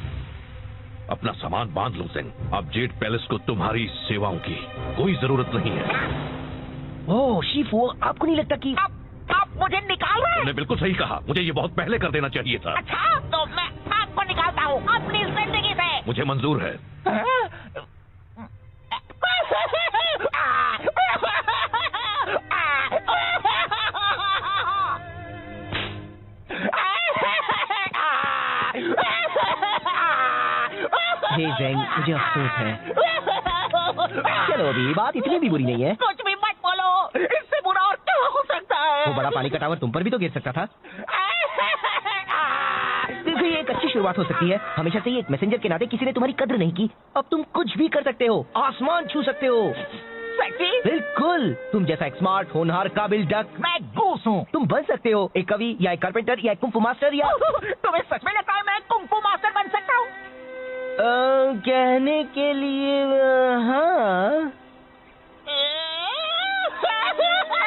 अपना सामान बांध लो जिन। अब जेड पैलेस को तुम्हारी सेवाओं की कोई जरूरत नहीं है। ओह शिफू, आपको नहीं लगता कि आप मुझे निकाल रहे हैं? तुमने बिल्कुल सही कहा, मुझे ये बहुत पहले कर देना चाहिए था। अच्छा, तो मैं आपको निकालता हूँ अपनी जिंदगी से। मुझे मंजूर है। हे ज़ेंग, मुझे अफसोस है। चलो अभी बात इतनी भी बुरी नहीं है। कुछ भी मत बोलो, इससे बुरा और क्या हो सकता है? वो बड़ा पानी का टावर तुम पर भी तो गिर सकता था। देखो ये एक अच्छी शुरुआत हो सकती है। हमेशा से ही एक मैसेंजर के नाते किसी ने तुम्हारी कद्र नहीं की। अब तुम कुछ भी कर सकते हो, आसमान छू सकते हो। सेक्सी? बिल्कुल, तुम जैसा एक स्मार्ट, होनहार, काबिल डक। मैं गूस हूँ। तुम बन सकते हो एक कवि या एक कारपेंटर या एक कुंग फू मास्टर या तुम्हें सच में लगता है मैं कुंग-फू मास्टर बन सकता हूँ? कहने के लिए हाँ,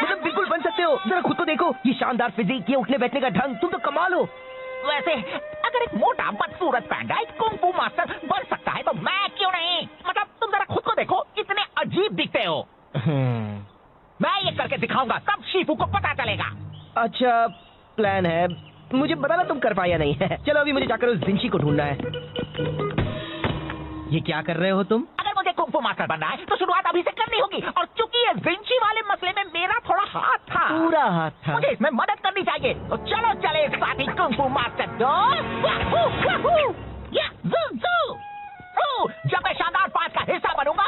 मतलब बिल्कुल बन सकते हो। जरा खुद को देखो, ये शानदार फिजिक, ये उठने बैठने का ढंग, तुम तो कमाल हो। वैसे अगर एक मोटा बदसूरत पैंडा एक कुंग-फू मास्टर बन सकता है तो मैं क्यों नहीं? मतलब तुम जरा खुद को देखो, कितने अजीब दिखते हो। मैं ये करके दिखाऊंगा, तब शिफू को पता चलेगा। अच्छा प्लान है, मुझे बताना तुम कर पाया नहीं है। चलो अभी मुझे जाकर उस जिनशी को ढूंढना है। ये क्या कर रहे हो तुम? अगर मुझे कुंग-फू मास्टर बनना है तो शुरुआत अभी से करनी होगी, और चूंकि ये जिनशी वाले मसले में मेरा थोड़ा हाथ था, पूरा हाथ था। मुझे इसमें मदद करनी चाहिए। तो चलो चले साथी कुंग-फू मास्टर दोस्त। जब मैं शानदार 5 का हिस्सा बनूंगा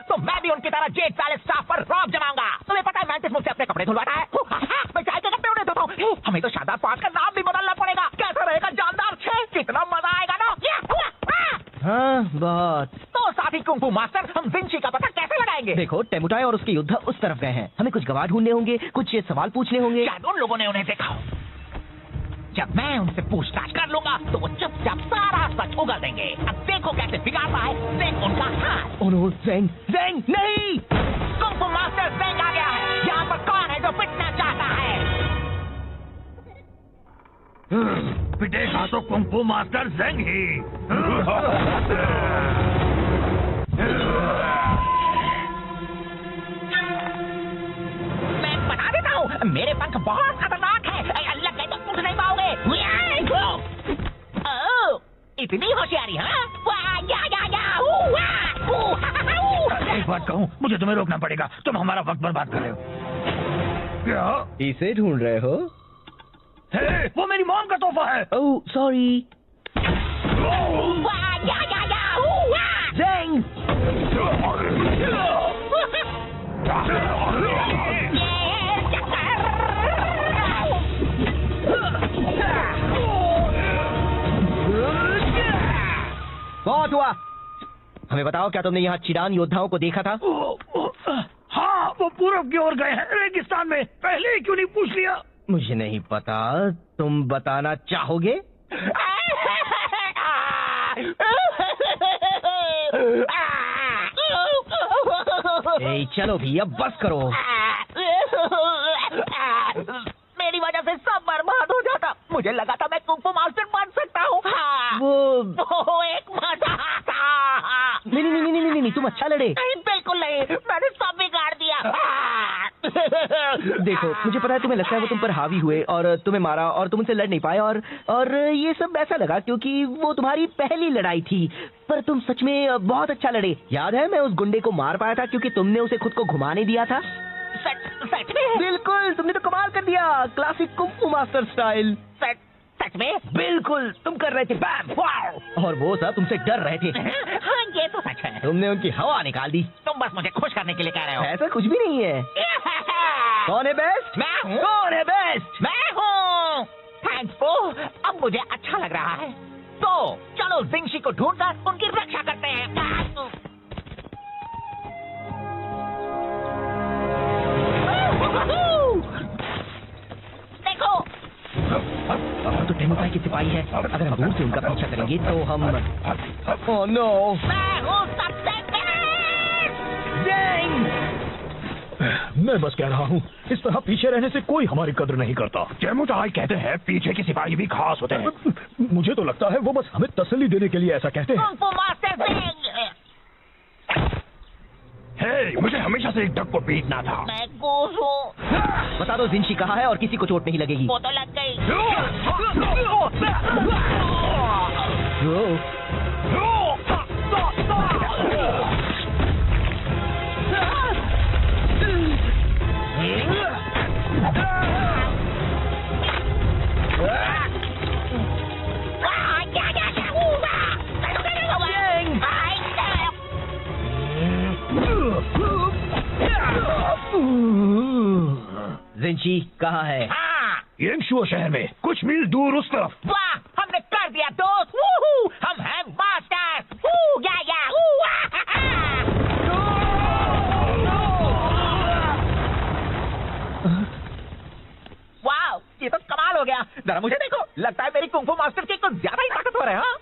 तो मैं भी उनकी तरह जेड पैलेस स्टाफ पर रौब जमाऊंगा। तुम्हें पता है मैंटिस मुझसे अपने कपड़े धुलवाता है, मैं चाय के कपड़े उन्हें धोता हूँ। हमें तो शानदार 5 का नाम भी बदलना पड़ेगा। कैसा रहेगा जानदार 6? कितना मजा आएगा ना। हाँ बहुत। तो साथी कुंग-फू मास्टर, हम जिनशी का पता कैसे लगाएंगे? देखो टेमुटाई और उसके योद्धा उस तरफ गए हैं। हमें कुछ गवाह ढूंढने होंगे, कुछ सवाल पूछने होंगे। शायद उन लोगों ने उन्हें देखा हो। जब मैं उनसे पूछताछ कर लूंगा तो वो चुपचाप सारा सच उगल देंगे। अब देखो कैसे बिगाड़ता है ज़ेंग उनका हाथ। ओह नो, ज़ेंग, ज़ेंग नहीं! कुंग-फू मास्टर ज़ेंग आ गया है। यहाँ पर कौन है जो पिटना चाहता है? पिटेगा तो कुंग-फू मास्टर ज़ेंग ही। मैं बता देता हूँ, मेरे पंख बहुत खतरनाक है। लग गए तो उठ नहीं पाओगे। इतनी होशियारी, हाँ? एक बात कहूँ, मुझे तुम्हें रोकना पड़ेगा। तुम हमारा वक्त बर्बाद कर रहे हो। क्या इसे ढूंढ रहे हो? वो मेरी मॉम का तोहफा है। Oh sorry. ज़ेंग! बहुत हुआ। हमें बताओ, क्या तुमने यहाँ चिरान योद्धाओं को देखा था? हाँ, वो पूरब की ओर गए हैं, रेगिस्तान में। पहले ही क्यों नहीं पूछ लिया? मुझे नहीं पता, तुम बताना चाहोगे? ए, चलो भी, अब बस करो। मेरी वजह से सब बर्बाद हो जाता। मुझे लगा था मैं कुंग फू मास्टर बन सकता हूँ। वो एक मजाक था। नहीं, तुम अच्छा लड़े। नहीं, बिल्कुल नहीं, मैंने सब बिगाड़ दिया। देखो, मुझे पता है तुम्हें लगता है वो तुम पर हावी हुए और तुम्हें मारा और तुम उनसे लड़ नहीं पाए, और ये सब ऐसा लगा क्योंकि वो तुम्हारी पहली लड़ाई थी। पर तुम सच में बहुत अच्छा लड़े। याद है, मैं उस गुंडे को मार पाया था क्योंकि तुमने उसे खुद को घुमाने दिया था। सच में? बिल्कुल, तुमने तो कमाल कर दिया, क्लासिक कुंग फू मास्टर स्टाइल। सच में? बिल्कुल, तुम कर रहे थे बैम वाओ, और वो सब तुमसे डर रहे थे। हाँ, ये तो सच है। तुमने उनकी हवा निकाल दी। तुम बस मुझे खुश करने के लिए कह रहे हो। ऐसा कुछ भी नहीं है। कौन है बेस्ट? मैं हूँ। कौन है बेस्ट? मैं हूँ। थैंक्स को, अब मुझे अच्छा लग रहा है। तो चलो जिंगशी को ढूंढकर उनकी रक्षा करते हैं। देखो, तो टेमुपाई के सिपाही है। अगर हम दूर से उनका पीछा करेंगे तो हम ओह नो, मैं हूँ सबसे बेस्ट। मैं बस कह रहा हूँ, इस तरह पीछे रहने से कोई हमारी कद्र नहीं करता। टेमुटाई कहते हैं पीछे के सिपाही भी खास होते हैं। मुझे तो लगता है वो बस हमें तसल्ली देने के लिए ऐसा कहते हैं। कुंग फू मास्टर ज़ेंग। हे, मुझे हमेशा से एक डक को पीटना था। मैं गोस हूँ। बता दो जिंशी कहाँ है और किसी को चोट नहीं लगेगी। वो तो लग गई। जिंशी कहाँ है? हाँ, येंगशुओ शहर में कुछ मील दूर उस तरफ। वाह, हमने कर दिया दोस्त। वूहू, हम हैं मास्टर्स। वू, या, वू, वाह, ये तो कमाल हो गया। जरा मुझे देखो, लगता है मेरी कुंग फू मास्टर की कुछ ज्यादा ही ताकतवर है। हाँ?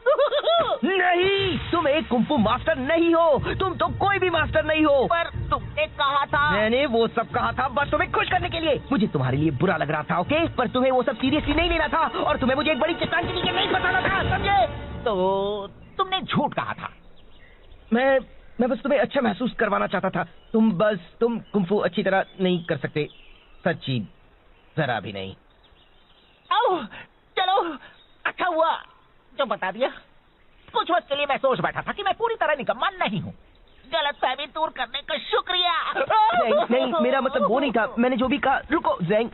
नहीं, तुम एक कुंग फू मास्टर नहीं हो। तुम तो कोई भी मास्टर नहीं हो। पर तुमने कहा था। मैंने वो सब कहा था बस तुम्हें खुश करने के लिए। मुझे तुम्हारे लिए बुरा लग रहा था, ओके? पर तुम्हें वो सब सीरियसली नहीं लेना था और तुम्हें मुझे एक बड़ी चट्टान के नीचे नहीं फंसाना था, समझे? तो तुमने झूठ कहा था। मैं बस तुम्हें अच्छा महसूस करवाना चाहता था। तुम कुंग फू अच्छी तरह नहीं कर सकते, सच्ची जरा भी नहीं। ओह, चलो, अच्छा हुआ जो बता दिया। कुछ वक्त के लिए मैं सोच बैठा था कि मैं पूरी तरह निकम्मा नहीं हूँ। गलतफहमी दूर करने का शुक्रिया। नहीं, मेरा मतलब वो नहीं था। मैंने जो भी कहा। रुको, ज़ेंग,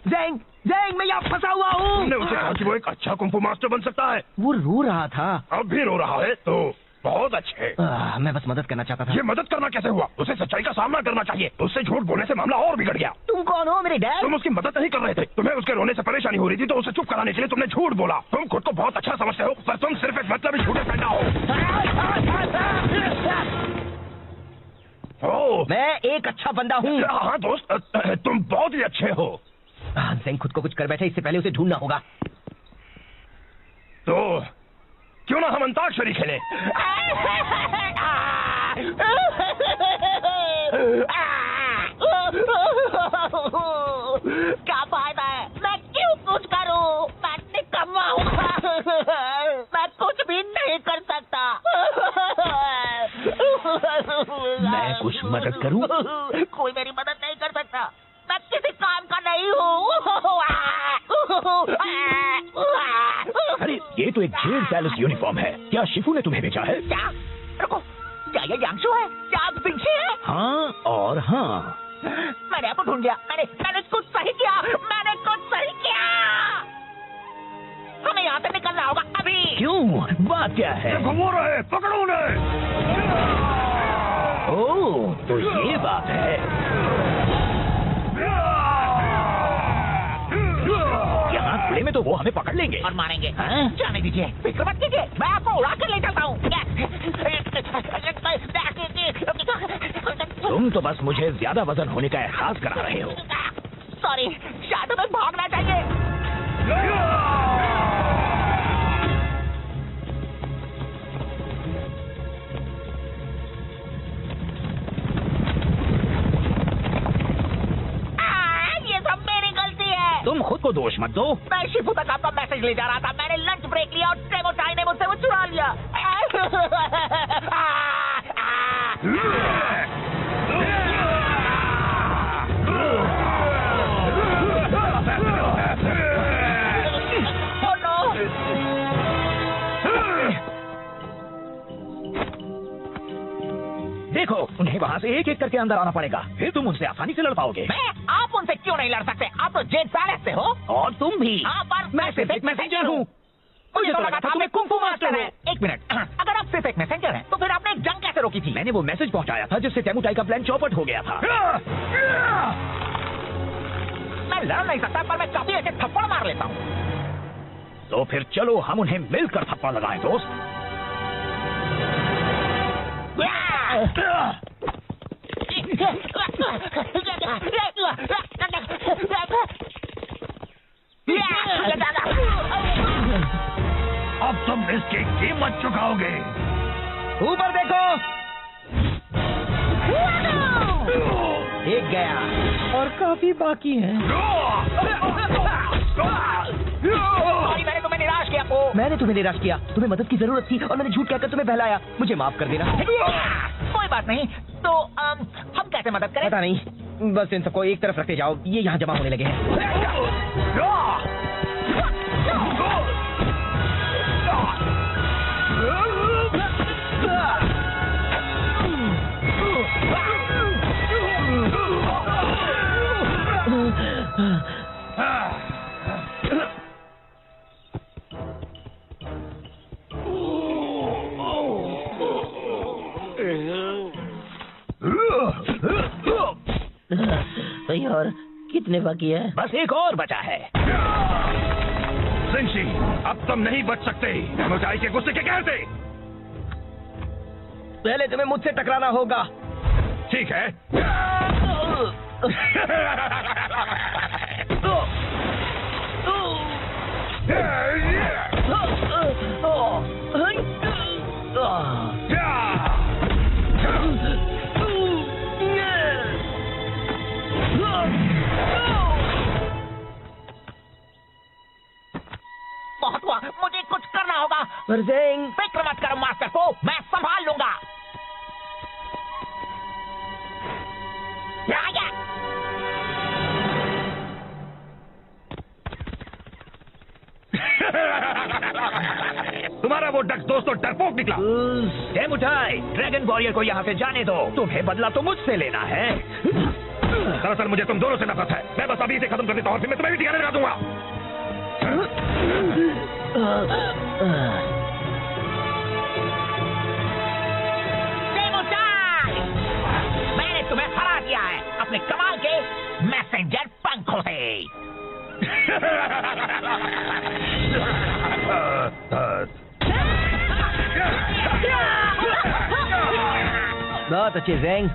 मैं यहाँ फंसा हुआ हूँ। तुमने उसे कहा कि वो एक अच्छा कुंग फू मास्टर बन सकता है। वो रो रहा था। अब भी रो रहा है तो बहुत अच्छे। मैं बस मदद करना चाहता था। ये मदद करना कैसे हुआ? उसे सच्चाई का सामना करना चाहिए। उससे झूठ बोलने से मामला और बिगड़ गया। तुम कौन हो? मेरे डैड? तुम उसकी मदद नहीं कर रहे थे। तुम्हें उसके रोने से परेशानी हो रही थी तो उसे चुप कराने के लिए तुमने झूठ बोला। तुम खुद को बहुत अच्छा समझते हो पर तुम सिर्फ एक मतलबी झूठे पैदा हो। मैं एक अच्छा बंदा हूँ। हाँ दोस्त, तुम बहुत ही अच्छे हो। ज़ेंग खुद को कुछ कर बैठे, इससे पहले उसे ढूंढना होगा। तो क्यों ना हम अंताक्षरी खेलें? क्या फायदा है? मैं क्यों कुछ करूं? मैं निकम्मा हूँ। मैं कुछ भी नहीं कर सकता। मैं कुछ मदद करूं? कोई मेरी मदद नहीं कर सकता। मैं किसी काम का नहीं हूँ। अरे ये तो एक जेल पैलेस यूनिफॉर्म है। क्या शिफू ने तुम्हें भेजा है? क्या? रुको, क्या ये यांगशु है? क्या आप जिंगशी है? हाँ और हाँ। मैंने आपको ढूंढ लिया। मैंने कुछ सही किया। मैंने कुछ सही किया। यहाँ से निकलना होगा अभी। क्यों? बात क्या है? घुमो रहे, पकड़ो उन्हें। ओह, तो ये बात है। यहाँ खुले में तो वो हमें पकड़ लेंगे और मारेंगे। हाँ? जाने दीजिए, फिक्र मत कीजिए, मैं आपको उड़ा कर ले चलता हूँ। तुम तो बस मुझे ज्यादा वजन होने का एहसास करा रहे हो। सॉरी, शायद हमें भागना चाहिए। ये सब मेरी गलती है। तुम खुद को दोष मत दो। मैं शिफू तक आपका मैसेज ले जा रहा था, मैंने लंच ब्रेक लिया और टेमोचाई ने मुझसे वो चुरा लिया। देखो, उन्हें वहाँ से एक एक करके अंदर आना पड़ेगा, फिर तुम उनसे आसानी से लड़ पाओगे। आप उनसे क्यों नहीं लड़ सकते? आप तो जेड पैलेस से हो। और तुम भी। हाँ, पर मैं सिर्फ एक मैसेंजर हूँ। मुझे तो लगा था तुम्हें कुंफू मास्टर है। एक मिनट, अगर आप सिर्फ एक मैसेंजर हैं, तो फिर आपने एक जंग कैसे रोकी थी? मैंने वो मैसेज पहुँचाया था जिससे टेमुटाई का प्लान चौपट हो गया था। मैं लड़ नहीं सकता, पर मैं कभी ऐसे थप्पड़ मार लेता हूँ। तो फिर चलो हम उन्हें मिलकर थप्पड़ लगाएं, दोस्त। अब तुम इसकी कीमत चुकाओगे। ऊपर देखो। एक गया और काफी बाकी है। मैंने तुम्हें निराश किया। मैंने तुम्हें निराश किया। तुम्हें मदद की जरूरत थी और मैंने झूठ कहकर तुम्हें बहलाया। मुझे माफ कर देना। कोई बात नहीं। तो हम कैसे मदद करें? पता नहीं, बस इन सबको एक तरफ रखते जाओ, ये यहाँ जमा होने लगे हैं। सही, और कितने बाकी है? बस एक और बचा है। जिंशी, अब तुम नहीं बच सकते। टेमुटाई के गुस्से के कहते। पहले तुम्हें मुझसे टकराना होगा। ठीक है। बहुत हुआ, मुझे कुछ करना होगा। परजेंग, फिक्र मत करो मास्टर को, मैं संभाल लूंगा। आया। तुम्हारा वो डक दोस्त तो डरपोक निकला। टेमुटाई, ड्रैगन वॉरियर को यहाँ से जाने दो। तुम्हें बदला तो मुझसे लेना है। दरअसल मुझे तुम दोनों से नफरत है। मैं बस अभी इसे खत्म कर देता हूँ, फिर मैं तुम्हें भी ठिकाने लगा दूंगा। टेमुटाई, मैंने तुम्हें हरा दिया है अपने कमाल के मैसेंजर पंखों से। बहुत अच्छे ज़ेंग,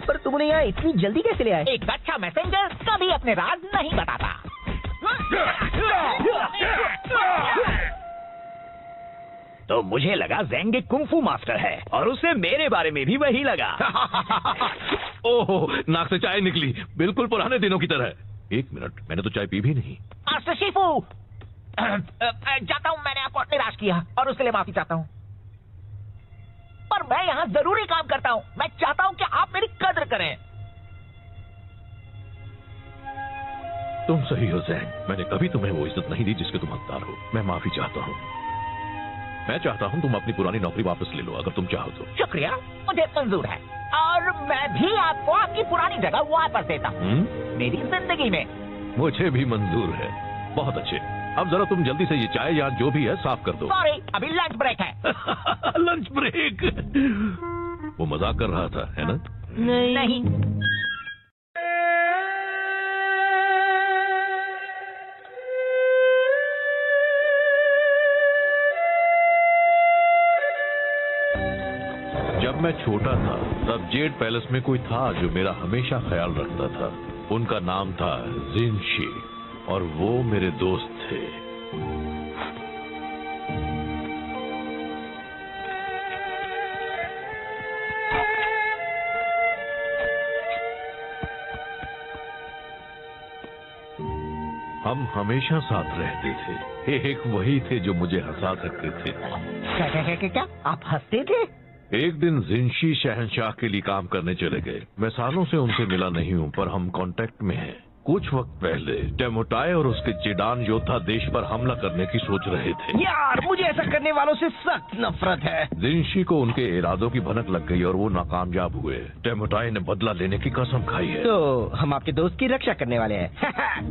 पर तुम उन्हें यहाँ इतनी जल्दी कैसे ले आए? एक अच्छा मैसेंजर कभी अपने राज नहीं बताता। तो मुझे लगा ज़ेंग एक कुंफू मास्टर है और उसे मेरे बारे में भी वही लगा। ओहो, नाक से चाय निकली, बिल्कुल पुराने दिनों की तरह। एक मिनट, मैंने तो चाय पी भी नहीं। मास्टर शिफू, जाता हूँ, मैंने आपको निराश किया और उसके लिए माफी चाहता हूँ। पर मैं यहाँ जरूरी काम करता हूँ। मैं चाहता हूँ कि आप मेरी कद्र करें। तुम सही हो ज़ेंग, मैंने कभी तुम्हें वो इज्जत नहीं दी जिसके तुम हकदार हो। मैं माफी चाहता हूँ। मैं चाहता हूँ तुम अपनी पुरानी नौकरी वापस ले लो, अगर तुम चाहो तो। शुक्रिया, मुझे मंजूर है। और मैं भी आपको आपकी पुरानी जगह वापस देता हूँ। मेरी जिंदगी में। मुझे भी मंजूर है। बहुत अच्छे। अब जरा तुम जल्दी से ये चाय या जो भी है साफ कर दो। सॉरी, अभी लंच ब्रेक है। Lunch break. वो मजाक कर रहा था, है ना? नहीं। जब मैं छोटा था तब जेड पैलेस में कोई था जो मेरा हमेशा ख्याल रखता था। उनका नाम था जिनशी और वो मेरे दोस्त थे। हम हमेशा साथ रहते थे। एक वही थे जो मुझे हंसा सकते थे। क्या आप हंसते थे? एक दिन जिनशी शहंशाह के लिए काम करने चले गए। मैं सालों से उनसे मिला नहीं हूँ, पर हम कांटेक्ट में हैं। कुछ वक्त पहले टेमोटाई और उसके जेडान योद्धा देश पर हमला करने की सोच रहे थे। यार, मुझे ऐसा करने वालों से सख्त नफरत है। जिनशी को उनके इरादों की भनक लग गई और वो नाकामयाब हुए। टेमोटाई ने बदला लेने की कसम खाई है। तो हम आपके दोस्त की रक्षा करने वाले हैं।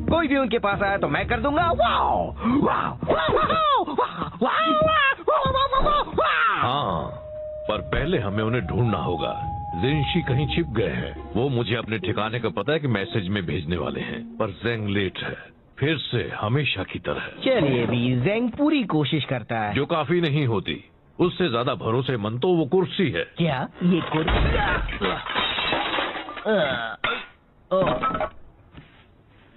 कोई भी उनके पास आया तो मैं कर दूंगा। Wow, wow, wow, wow. हाँ, पर पहले हमें उन्हें ढूंढना होगा। जिनशी कहीं छिप गए हैं। वो मुझे अपने ठिकाने का पता है कि मैसेज में भेजने वाले हैं, पर जेंग लेट है, फिर से हमेशा की तरह। चलिए भी, जेंग पूरी कोशिश करता है। जो काफी नहीं होती। उससे ज्यादा भरोसेमंद तो वो कुर्सी है। क्या ये कुर्सी?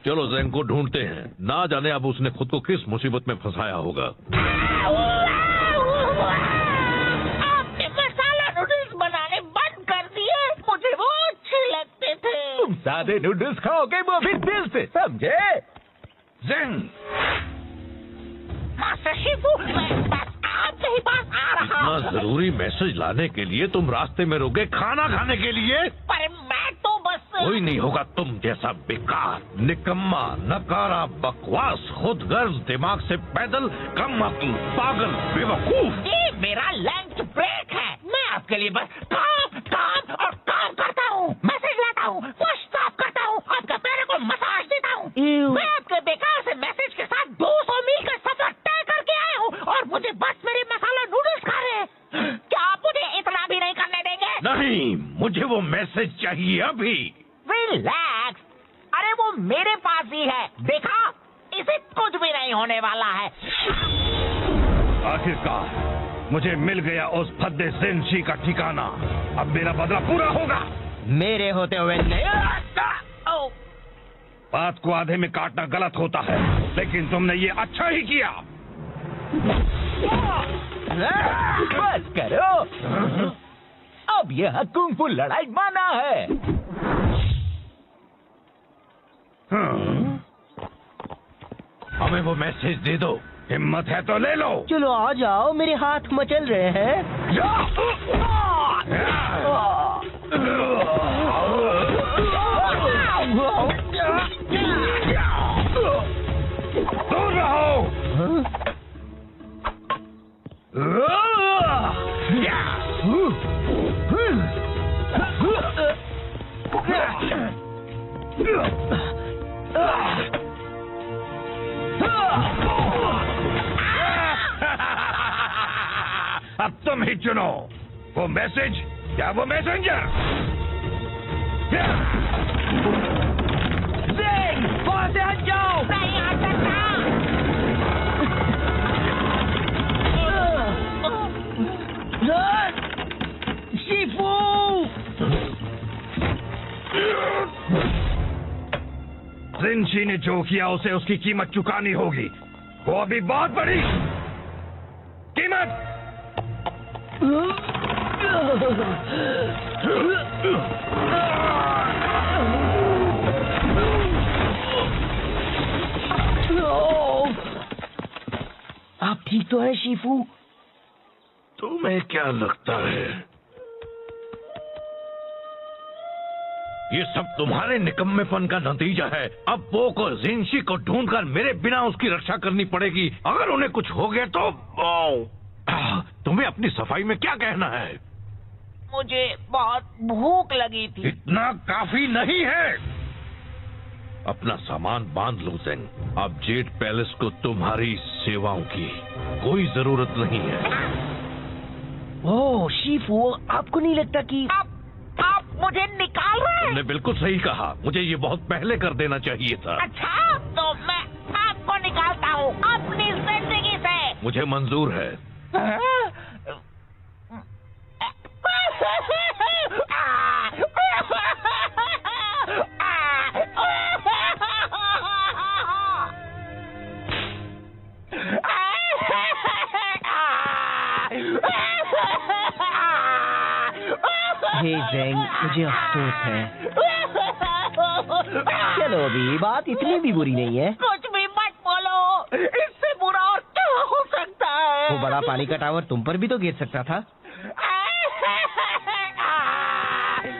चलो जेंग को ढूंढते हैं। ना जाने अब उसने खुद को किस मुसीबत में फंसाया होगा। सादे नूडल्स खाओगे, वो भी दिल से, समझे? जेंग, मास्टर शिफू, मैं बस आपके ही पास आ रहा हूँ। इतना जरूरी मैसेज लाने के लिए तुम रास्ते में रुके खाना खाने के लिए? पर मैं तो बस कोई नहीं होगा तुम जैसा बेकार, निकम्मा, नकारा, बकवास, खुदगर्ज, दिमाग से पैदल, कम अक्ल, पागल, बेवकूफ। ये मेरा लंच ब्रेक है। मैं आपके लिए बस काम काम और काम करता हूँ। मैसेज लाता हूँ, फर्श साफ करता हूँ, आपके पैरों को मसाज देता हूँ। मैं आपके बेकार से मैसेज के साथ 200 मील का सफर तय करके आया हूँ और मुझे बस मेरे मसाला नूडल्स खा रहे हैं। क्या आप मुझे इतना भी नहीं करने देंगे? नहीं, मुझे वो मैसेज चाहिए अभी। रिलैक्स, अरे वो मेरे पास ही है, देखा? इसे कुछ भी नहीं होने वाला है। आखिरकार मुझे मिल गया उस फद्दे जिनशी का ठिकाना। अब मेरा बदला पूरा होगा। मेरे होते हुए नहीं। बात को आधे में काटना गलत होता है, लेकिन तुमने ये अच्छा ही किया। बस करो, अब यह कुंग फू लड़ाई माना है। हमें वो मैसेज दे दो। हिम्मत है तो ले लो। चलो आ जाओ, मेरे हाथ मचल रहे हैं। दूर रहो। अब तुम ही चुनो, वो मैसेज या वो मैसेंजर। वहां से हट जाओ। नहीं हट सकता। शिफू, जिनशी ने जो किया उसे उसकी कीमत चुकानी होगी। वो अभी बहुत बड़ी कीमत। आप ठीक तो है शिफू? तुम्हें क्या लगता है ये सब तुम्हारे निकम्मेपन का नतीजा है? अब पोक और जिनशी को ढूंढकर मेरे बिना उसकी रक्षा करनी पड़ेगी। अगर उन्हें कुछ हो गया तो तुम्हें अपनी सफाई में क्या कहना है? मुझे बहुत भूख लगी थी। इतना काफी नहीं है। अपना सामान बांध लो ज़ेंग। अब जेड पैलेस को तुम्हारी सेवाओं की कोई जरूरत नहीं है। ओह शिफू, आपको नहीं लगता कि आप मुझे निकाल रहे हैं? तुमने बिल्कुल सही कहा, मुझे ये बहुत पहले कर देना चाहिए था। अच्छा, तो मैं आपको निकालता हूँ अपनी जिंदगी से। मुझे मंजूर है। हे ज़ेंग, मुझे अफसोस है। चलो अभी बात इतनी भी बुरी नहीं है। कुछ भी मत बोलो, इससे बुरा और क्या हो सकता है? वो बड़ा पानी का टावर तुम पर भी तो गिर सकता था।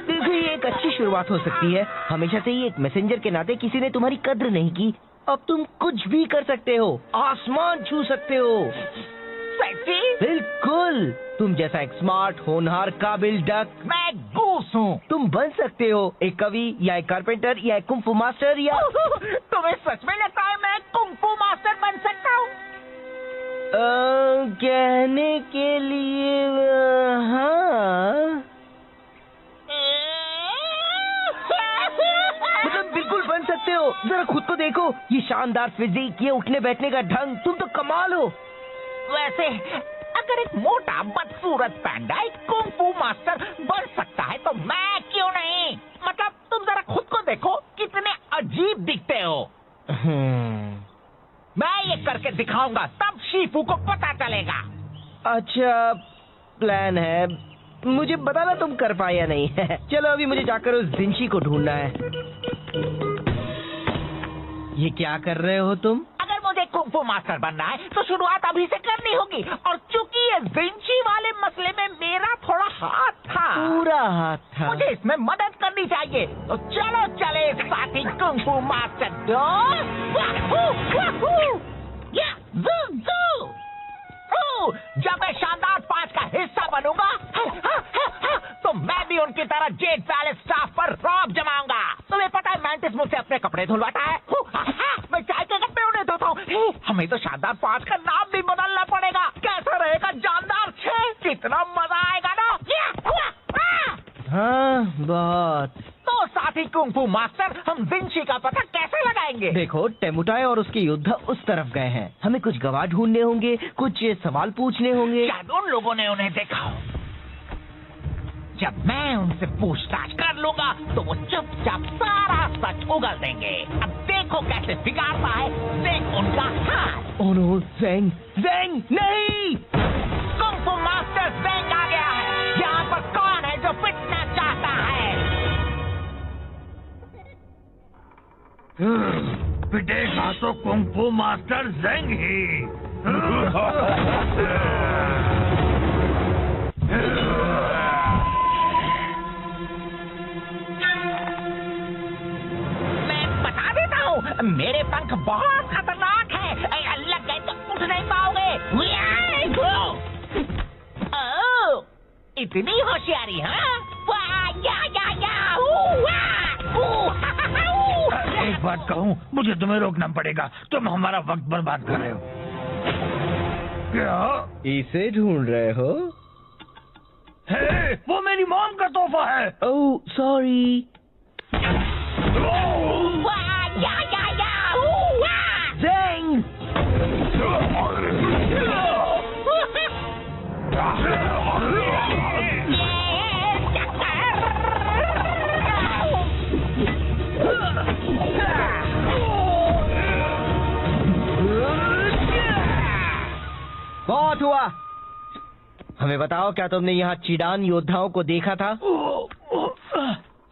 देखो, ये एक अच्छी शुरुआत हो सकती है। हमेशा से ही एक मैसेंजर के नाते किसी ने तुम्हारी कद्र नहीं की। अब तुम कुछ भी कर सकते हो, आसमान छू सकते हो। सच्ची? बिल्कुल, तुम जैसा एक स्मार्ट, होनहार, काबिल डक। मैं गूस हूँ। तुम बन सकते हो एक कवि या एक कारपेंटर या एक कुंफू मास्टर या तुम्हें सच में लगता है मैं कुंफू मास्टर बन सकता हूँ? कहने के लिए हाँ, मतलब बिल्कुल बन सकते हो। जरा खुद को देखो, ये शानदार फिजिक, ये उठने बैठने का ढंग, तुम तो कमाल हो। वैसे अगर एक मोटा बदसूरत पैंडा एक कुंफू मास्टर बन सकता है तो मैं क्यों नहीं? मतलब तुम जरा खुद को देखो, कितने अजीब दिखते हो। मैं ये करके दिखाऊंगा, तब शिफू को पता चलेगा। अच्छा प्लान है, मुझे बताना तुम कर पाए या नहीं। चलो अभी मुझे जाकर उस जिंशी को ढूंढना है। ये क्या कर रहे हो तुम? अगर मुझे कुंफू मास्टर बनना है तो शुरुआत अभी से करनी होगी, और चूंकि ये जिंशी वाले मसले में मेरा थोड़ा हाथ था, पूरा हाथ था। मुझे इसमें मदद करनी चाहिए। तो चलो चले साथी कुंफू मास्टर दोस्त। वाहू, वाहू, या, जू, जू। जब मैं शानदार 5 का हिस्सा बनूंगा तो मैं भी उनकी तरह जेड पैलेस स्टाफ पर रौब जमाऊंगा। तुम्हें पता है मैंटिस मुझसे अपने कपड़े धुलवाता है। मैं चाय के कपड़े उन्हें धोता हूँ। हमें तो शानदार 5 का नाम भी बदलना पड़ेगा। कैसा रहेगा जानदार 6? कितना मजा आएगा ना। हाँ बहुत। तो साथी कुंफू मास्टर, हम जिंशी का पता कैसे लगाएंगे? देखो, टेमुटाई और उसके योद्धा उस तरफ गए हैं। हमें कुछ गवाह ढूंढने होंगे, कुछ सवाल पूछने होंगे। शायद उन लोगों ने उन्हें देखा हो। जब मैं उनसे पूछताछ कर लूंगा तो वो चुपचाप सारा सच उगल देंगे। अब देखो कैसे बिगाड़ता है देख उनका हाथ। ओह नो, ज़ेंग, ज़ेंग, नहीं! कुंफू मास्टर ज़ेंग आ गया है। यहाँ पर कौन है जो पिटना चाहता है? पिटेगा तो कुंफू मास्टर ज़ेंग ही। मैं बता देता हूँ, मेरे पंख बहुत खतरनाक है। लग गए तो उठ नहीं पाओगे। ओह, इतनी होशियारी, हाँ? एक बात कहूँ, मुझे तुम्हें रोकना पड़ेगा। तुम हमारा वक्त बर्बाद कर रहे हो। क्या इसे ढूंढ रहे हो? है, वो मेरी मॉम का तोहफा है। Oh sorry. ज़ेंग! बहुत हुआ। हमें बताओ, क्या तुमने यहाँ चिडान योद्धाओं को देखा था?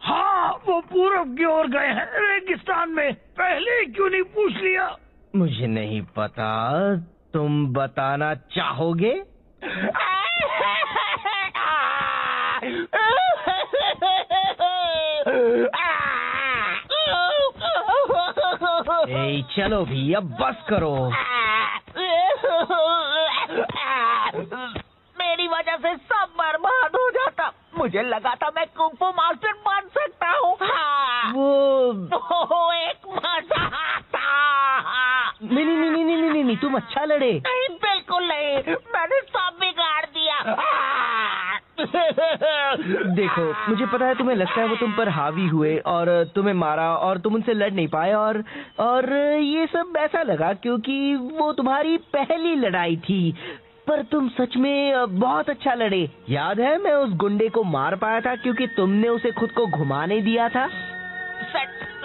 हाँ, वो पूरब की ओर गए हैं, रेगिस्तान में। पहले क्यों नहीं पूछ लिया? मुझे नहीं पता, तुम बताना चाहोगे? ए, चलो भी, अब बस करो। मेरी वजह से सब बर्बाद हो जाता। मुझे लगा था मैं कुंफू मास्टर बन सकता हूँ। हाँ। वो एक तुम अच्छा लड़े। नहीं, बिल्कुल नहीं, मैंने सब बिगाड़ दिया। देखो, मुझे पता है तुम्हें लगता है वो तुम पर हावी हुए और तुम्हें मारा और तुम उनसे लड़ नहीं पाए और ये सब ऐसा लगा क्योंकि वो तुम्हारी पहली लड़ाई थी। पर तुम सच में बहुत अच्छा लड़े। याद है मैं उस गुंडे को मार पाया था क्योंकि तुमने उसे खुद को घुमाने दिया था।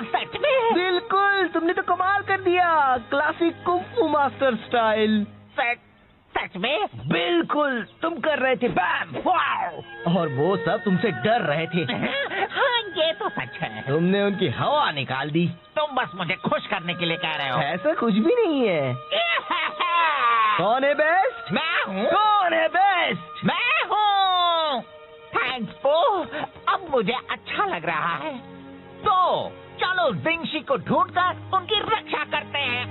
सच में? बिल्कुल, तुमने तो कमाल कर दिया, क्लासिक कुंग-फू मास्टर स्टाइल। सच में? बिल्कुल, तुम कर रहे थे बैम वाव, और वो सब तुमसे डर रहे थे। हाँ, ये तो सच है। तुमने उनकी हवा निकाल दी। तुम बस मुझे खुश करने के लिए कह रहे हो। ऐसा कुछ भी नहीं है। कौन है बेस्ट? मैं हूँ। कौन है बेस्ट? मैं हूँ। थैंक्स पो, अब मुझे अच्छा लग रहा है। तो चलो जिंगशी को ढूंढकर उनकी रक्षा करते हैं।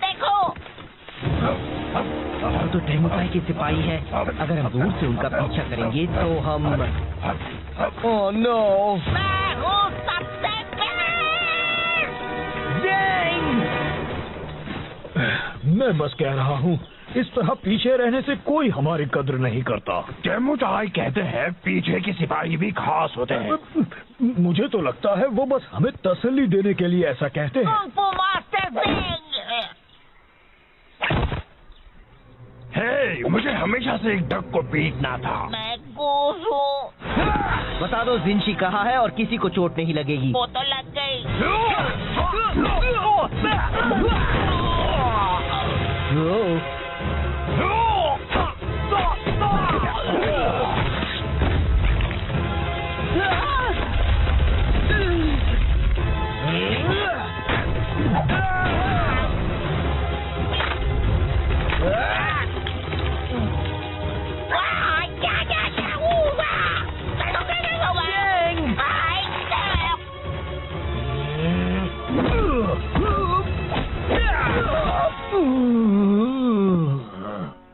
देखो, वो तो टेमुकाई के सिपाही है। अगर हम दूर से उनका पीछा करेंगे तो हम ओह नो, मैं हूँ सबसे मैं बस कह रहा हूँ, इस तरह पीछे रहने से कोई हमारी कद्र नहीं करता। टेमुचाई कहते हैं पीछे के सिपाही भी खास होते हैं। मुझे तो लगता है वो बस हमें तसल्ली देने के लिए ऐसा कहते हैं। कुंग-फू मास्टर जिंग। हे, मुझे हमेशा से एक डक को पीटना था। मैं गूस हूँ। बता दो जिंशी कहाँ है और किसी को चोट नहीं लगेगी। वो तो लग गई।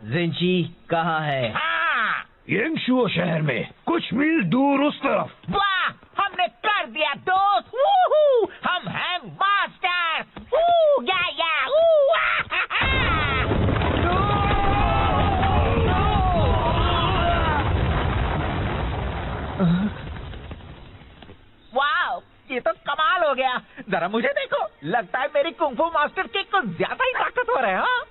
जिंशी कहाँ है? हाँ, येंगशुओ शहर में कुछ मील दूर उस तरफ। वाह, हमने कर दिया दोस्त। वूहू, हम हैं मास्टर। वू, या, वू, वाह, ये तो कमाल हो गया। जरा मुझे देखो, लगता है मेरी कुंग-फू मास्टर की कुछ ज्यादा ही ताकतवर है। हाँ?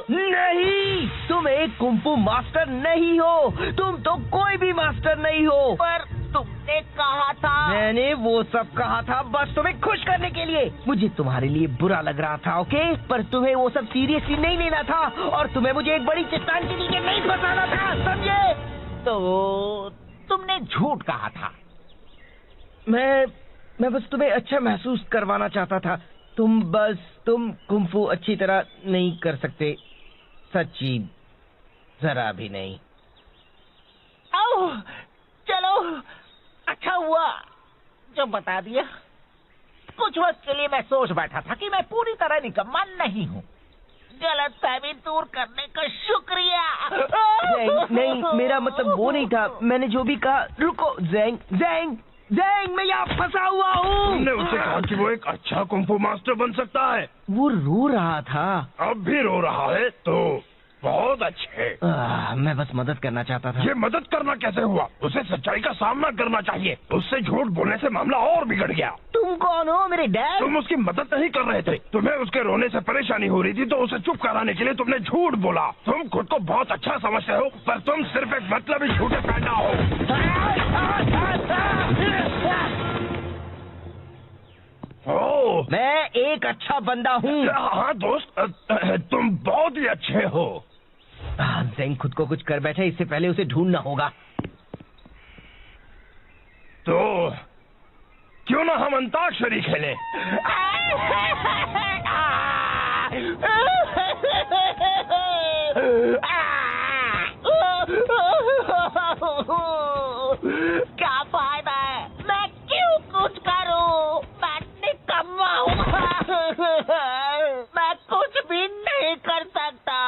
नहीं, तुम एक कुंग-फू मास्टर नहीं हो। तुम तो कोई भी मास्टर नहीं हो। पर तुमने कहा था। मैंने वो सब कहा था बस तुम्हें खुश करने के लिए। मुझे तुम्हारे लिए बुरा लग रहा था, ओके? पर तुम्हें वो सब सीरियसली नहीं लेना था और तुम्हें मुझे एक बड़ी चट्टान के नीचे नहीं फंसाना था, समझे? तो तुमने झूठ कहा था। मैं बस तुम्हें अच्छा महसूस करवाना चाहता था। तुम कुंग-फू अच्छी तरह नहीं कर सकते, सच्ची, जरा भी नहीं। ओह, चलो, अच्छा हुआ जो बता दिया। कुछ वक्त के लिए मैं सोच बैठा था कि मैं पूरी तरह निकम्मा नहीं हूँ। गलतफहमी दूर करने का शुक्रिया। नहीं, मेरा मतलब वो नहीं था। मैंने जो भी कहा, रुको, ज़ेंग, मैं यहाँ फंसा हुआ हूँ। तुमने उससे कहा कि वो एक अच्छा कुंग-फू मास्टर बन सकता है। वो रो रहा था। अब भी रो रहा है तो बहुत अच्छे। मैं बस मदद करना चाहता था। ये मदद करना कैसे हुआ? उसे सच्चाई का सामना करना चाहिए। उससे झूठ बोलने से मामला और बिगड़ गया। तुम कौन हो, मेरे डैड? तुम उसकी मदद नहीं कर रहे थे। तुम्हें उसके रोने से परेशानी हो रही थी तो उसे चुप कराने के लिए तुमने झूठ बोला। तुम खुद को बहुत अच्छा समझते हो पर तुम सिर्फ एक मतलबी झूठे पैदा हो। ओह, मैं एक अच्छा बंदा हूँ। हाँ दोस्त, तुम बहुत ही अच्छे हो। ज़ेंग खुद को कुछ कर बैठा, इससे पहले उसे ढूंढना होगा। तो क्यों ना हम अंताक्षरी खेलें? क्या फायदा है? मैं क्यों कुछ करूं? मैं निकम्मा हूँ। मैं कुछ भी नहीं कर सकता।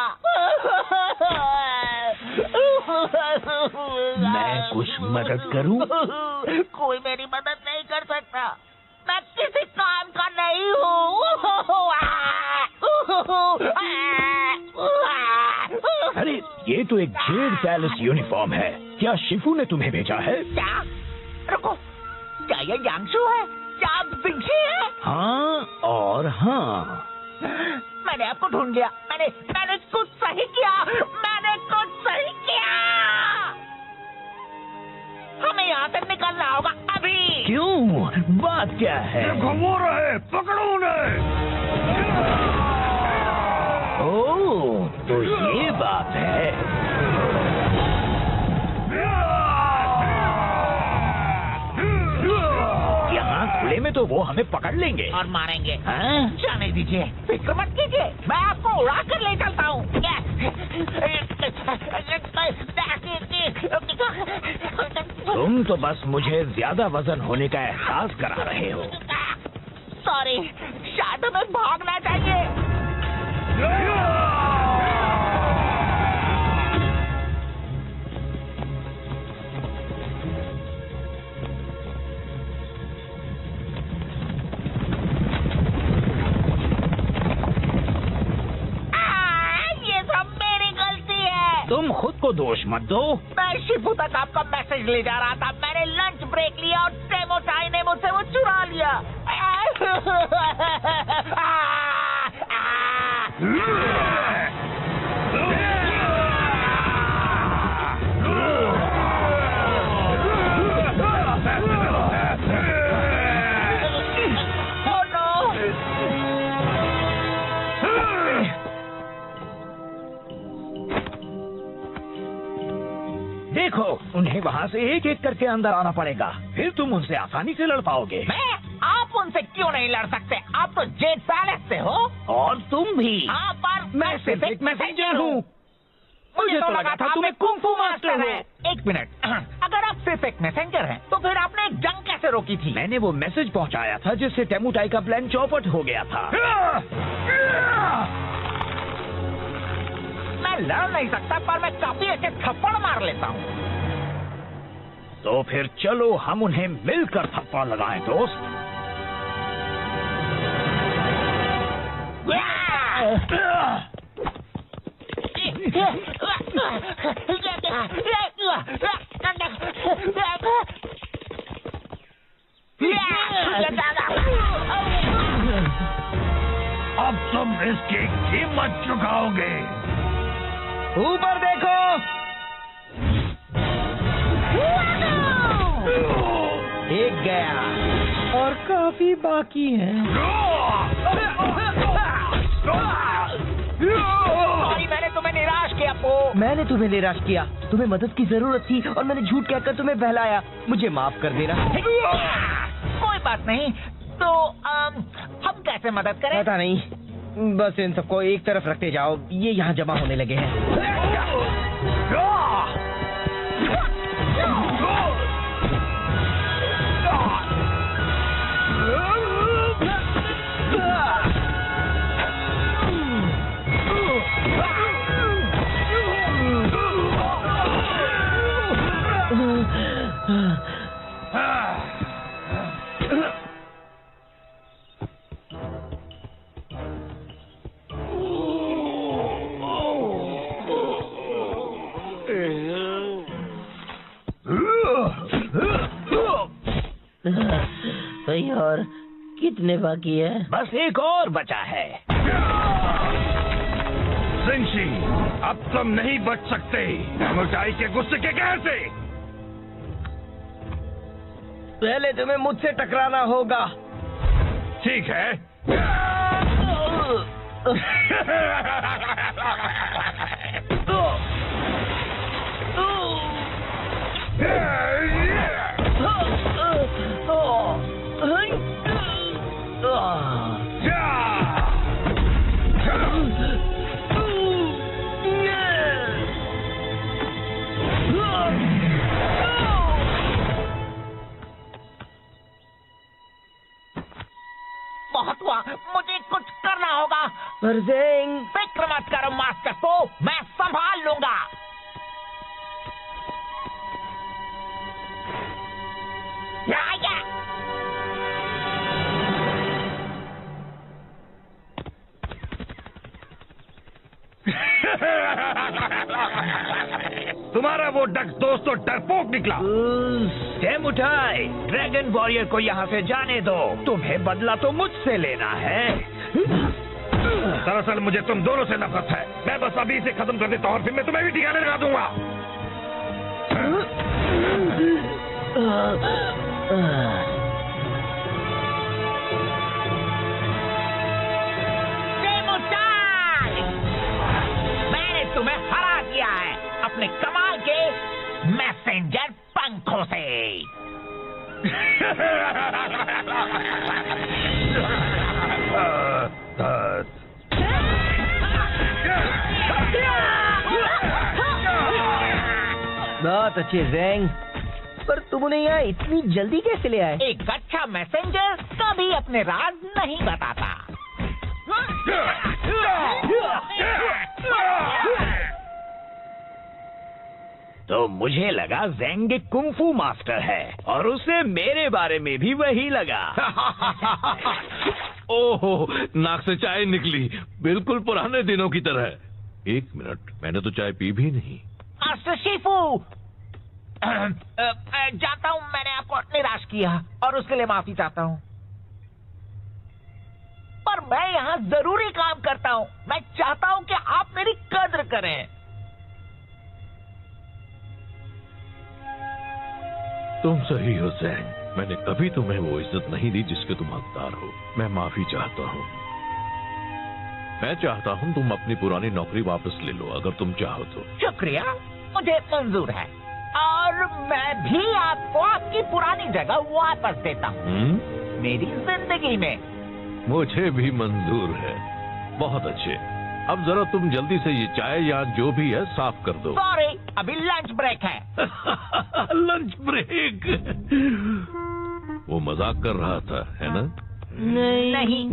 मदद करूं? कोई मेरी मदद नहीं कर सकता। मैं किसी काम का नहीं हूँ। अरे ये तो एक जेड पैलेस यूनिफॉर्म है। क्या शिफू ने तुम्हें भेजा है? क्या? रुको, क्या ये यांगशु है? क्या आप जिंगशी है? हाँ और हाँ। मैंने आपको ढूंढ लिया। मैंने कुछ सही किया। मैंने कुछ सही किया। हमें यहाँ से निकलना होगा अभी। क्यों? बात क्या है? घुमो रहे, पकड़ो उन्हें। ओह, तो ये बात है। यहाँ खुले में तो वो हमें पकड़ लेंगे और मारेंगे। हाँ? जाने दीजिए, फिक्र मत कीजिए, मैं आपको उड़ा कर ले चलता हूँ। तुम तो बस मुझे ज्यादा वजन होने का एहसास करा रहे हो। सॉरी, शायद हमें भागना चाहिए। ये सब मेरी गलती है। तुम खुद को दोष मत दो। मैं शिफू तक आपका मैसेज ले जा रहा था। मैंने लंच ब्रेक लिया और टेमोटाई ने मुझसे वो चुरा लिया। देखो, उन्हें वहाँ से एक एक करके अंदर आना पड़ेगा, फिर तुम उनसे आसानी से लड़ पाओगे। आप उनसे क्यों नहीं लड़ सकते? आप तो जेड पैलेस से हो। और तुम भी। हाँ, पर मैं सिर्फ एक मैसेंजर हूँ। मुझे तो लगा था तुम्हें कुंफू मास्टर है। एक मिनट, अगर आप सिर्फ एक मैसेंजर हैं, तो फिर आपने एक जंग कैसे रोकी थी? मैंने वो मैसेज पहुँचाया था जिससे टेमुटाई का प्लान चौपट हो गया था। मैं लड़ नहीं सकता, पर मैं काफी अच्छे थप्पड़ मार लेता हूँ। तो फिर चलो हम उन्हें मिलकर थप्पड़ लगाएं दोस्त। अब तुम इसकी कीमत चुकाओगे। ऊपर देखो। एक गया और काफी बाकी है। सॉरी, मैंने तुम्हें निराश किया पो। मैंने तुम्हें निराश किया। तुम्हें मदद की जरूरत थी और मैंने झूठ कहकर तुम्हें बहलाया। मुझे माफ कर देना। कोई बात नहीं। तो हम कैसे मदद करें? पता नहीं, बस इन सबको एक तरफ रखते जाओ। ये यहाँ जमा होने लगे हैं। भाई, और कितने बाकी है? बस एक और बचा है। जिंगशी, अब तुम नहीं बच सकते टेमुटाई के गुस्से के कहर से। पहले तुम्हें मुझसे टकराना होगा। ठीक है। बहुत हुआ, मुझे कुछ करना होगा। परजेंग, फिक्र मत करो मास्टर पो, मैं संभाल लूंगा। तुम्हारा वो दोस्त तो डरपोक निकला। सेमुटाई, ड्रैगन वॉरियर को यहाँ से जाने दो। तुम्हें बदला तो मुझसे लेना है। दरअसल मुझे तुम दोनों से नफरत है। मैं बस अभी इसे खत्म कर देता हूँ और फिर मैं तुम्हें भी ठिकाने लगा दूंगा। मैंने तुम्हें हरा दिया है अपने कमाल के मैसेंजर पंखों से। बहुत अच्छे ज़ैंग, पर तुम उन्हें यहाँ इतनी जल्दी कैसे ले आए? एक अच्छा मैसेंजर कभी अपने राज नहीं बताता। तो मुझे लगा ज़ैंग एक कुंफू मास्टर है और उसे मेरे बारे में भी वही लगा। ओहो, नाक से चाय निकली, बिल्कुल पुराने दिनों की तरह। एक मिनट, मैंने तो चाय पी भी नहीं। मास्टर शिफू, जानता हूँ मैंने आपको निराश किया और उसके लिए माफी चाहता हूँ, पर मैं यहाँ जरूरी काम करता हूँ। मैं चाहता हूँ कि आप मेरी कद्र करें। तुम सही हो ज़ैंग, मैंने कभी तुम्हें वो इज्जत नहीं दी जिसके तुम हकदार हो। मैं माफी चाहता हूँ। मैं चाहता हूँ तुम अपनी पुरानी नौकरी वापस ले लो, अगर तुम चाहो तो। शुक्रिया, मुझे मंजूर है और मैं भी आपको आपकी पुरानी जगह वापस देता हूँ मेरी जिंदगी में। मुझे भी मंजूर है। बहुत अच्छे, अब जरा तुम जल्दी से ये चाय या जो भी है साफ कर दो। सॉरी, अभी लंच ब्रेक है। Lunch break? वो मजाक कर रहा था, है ना? नहीं,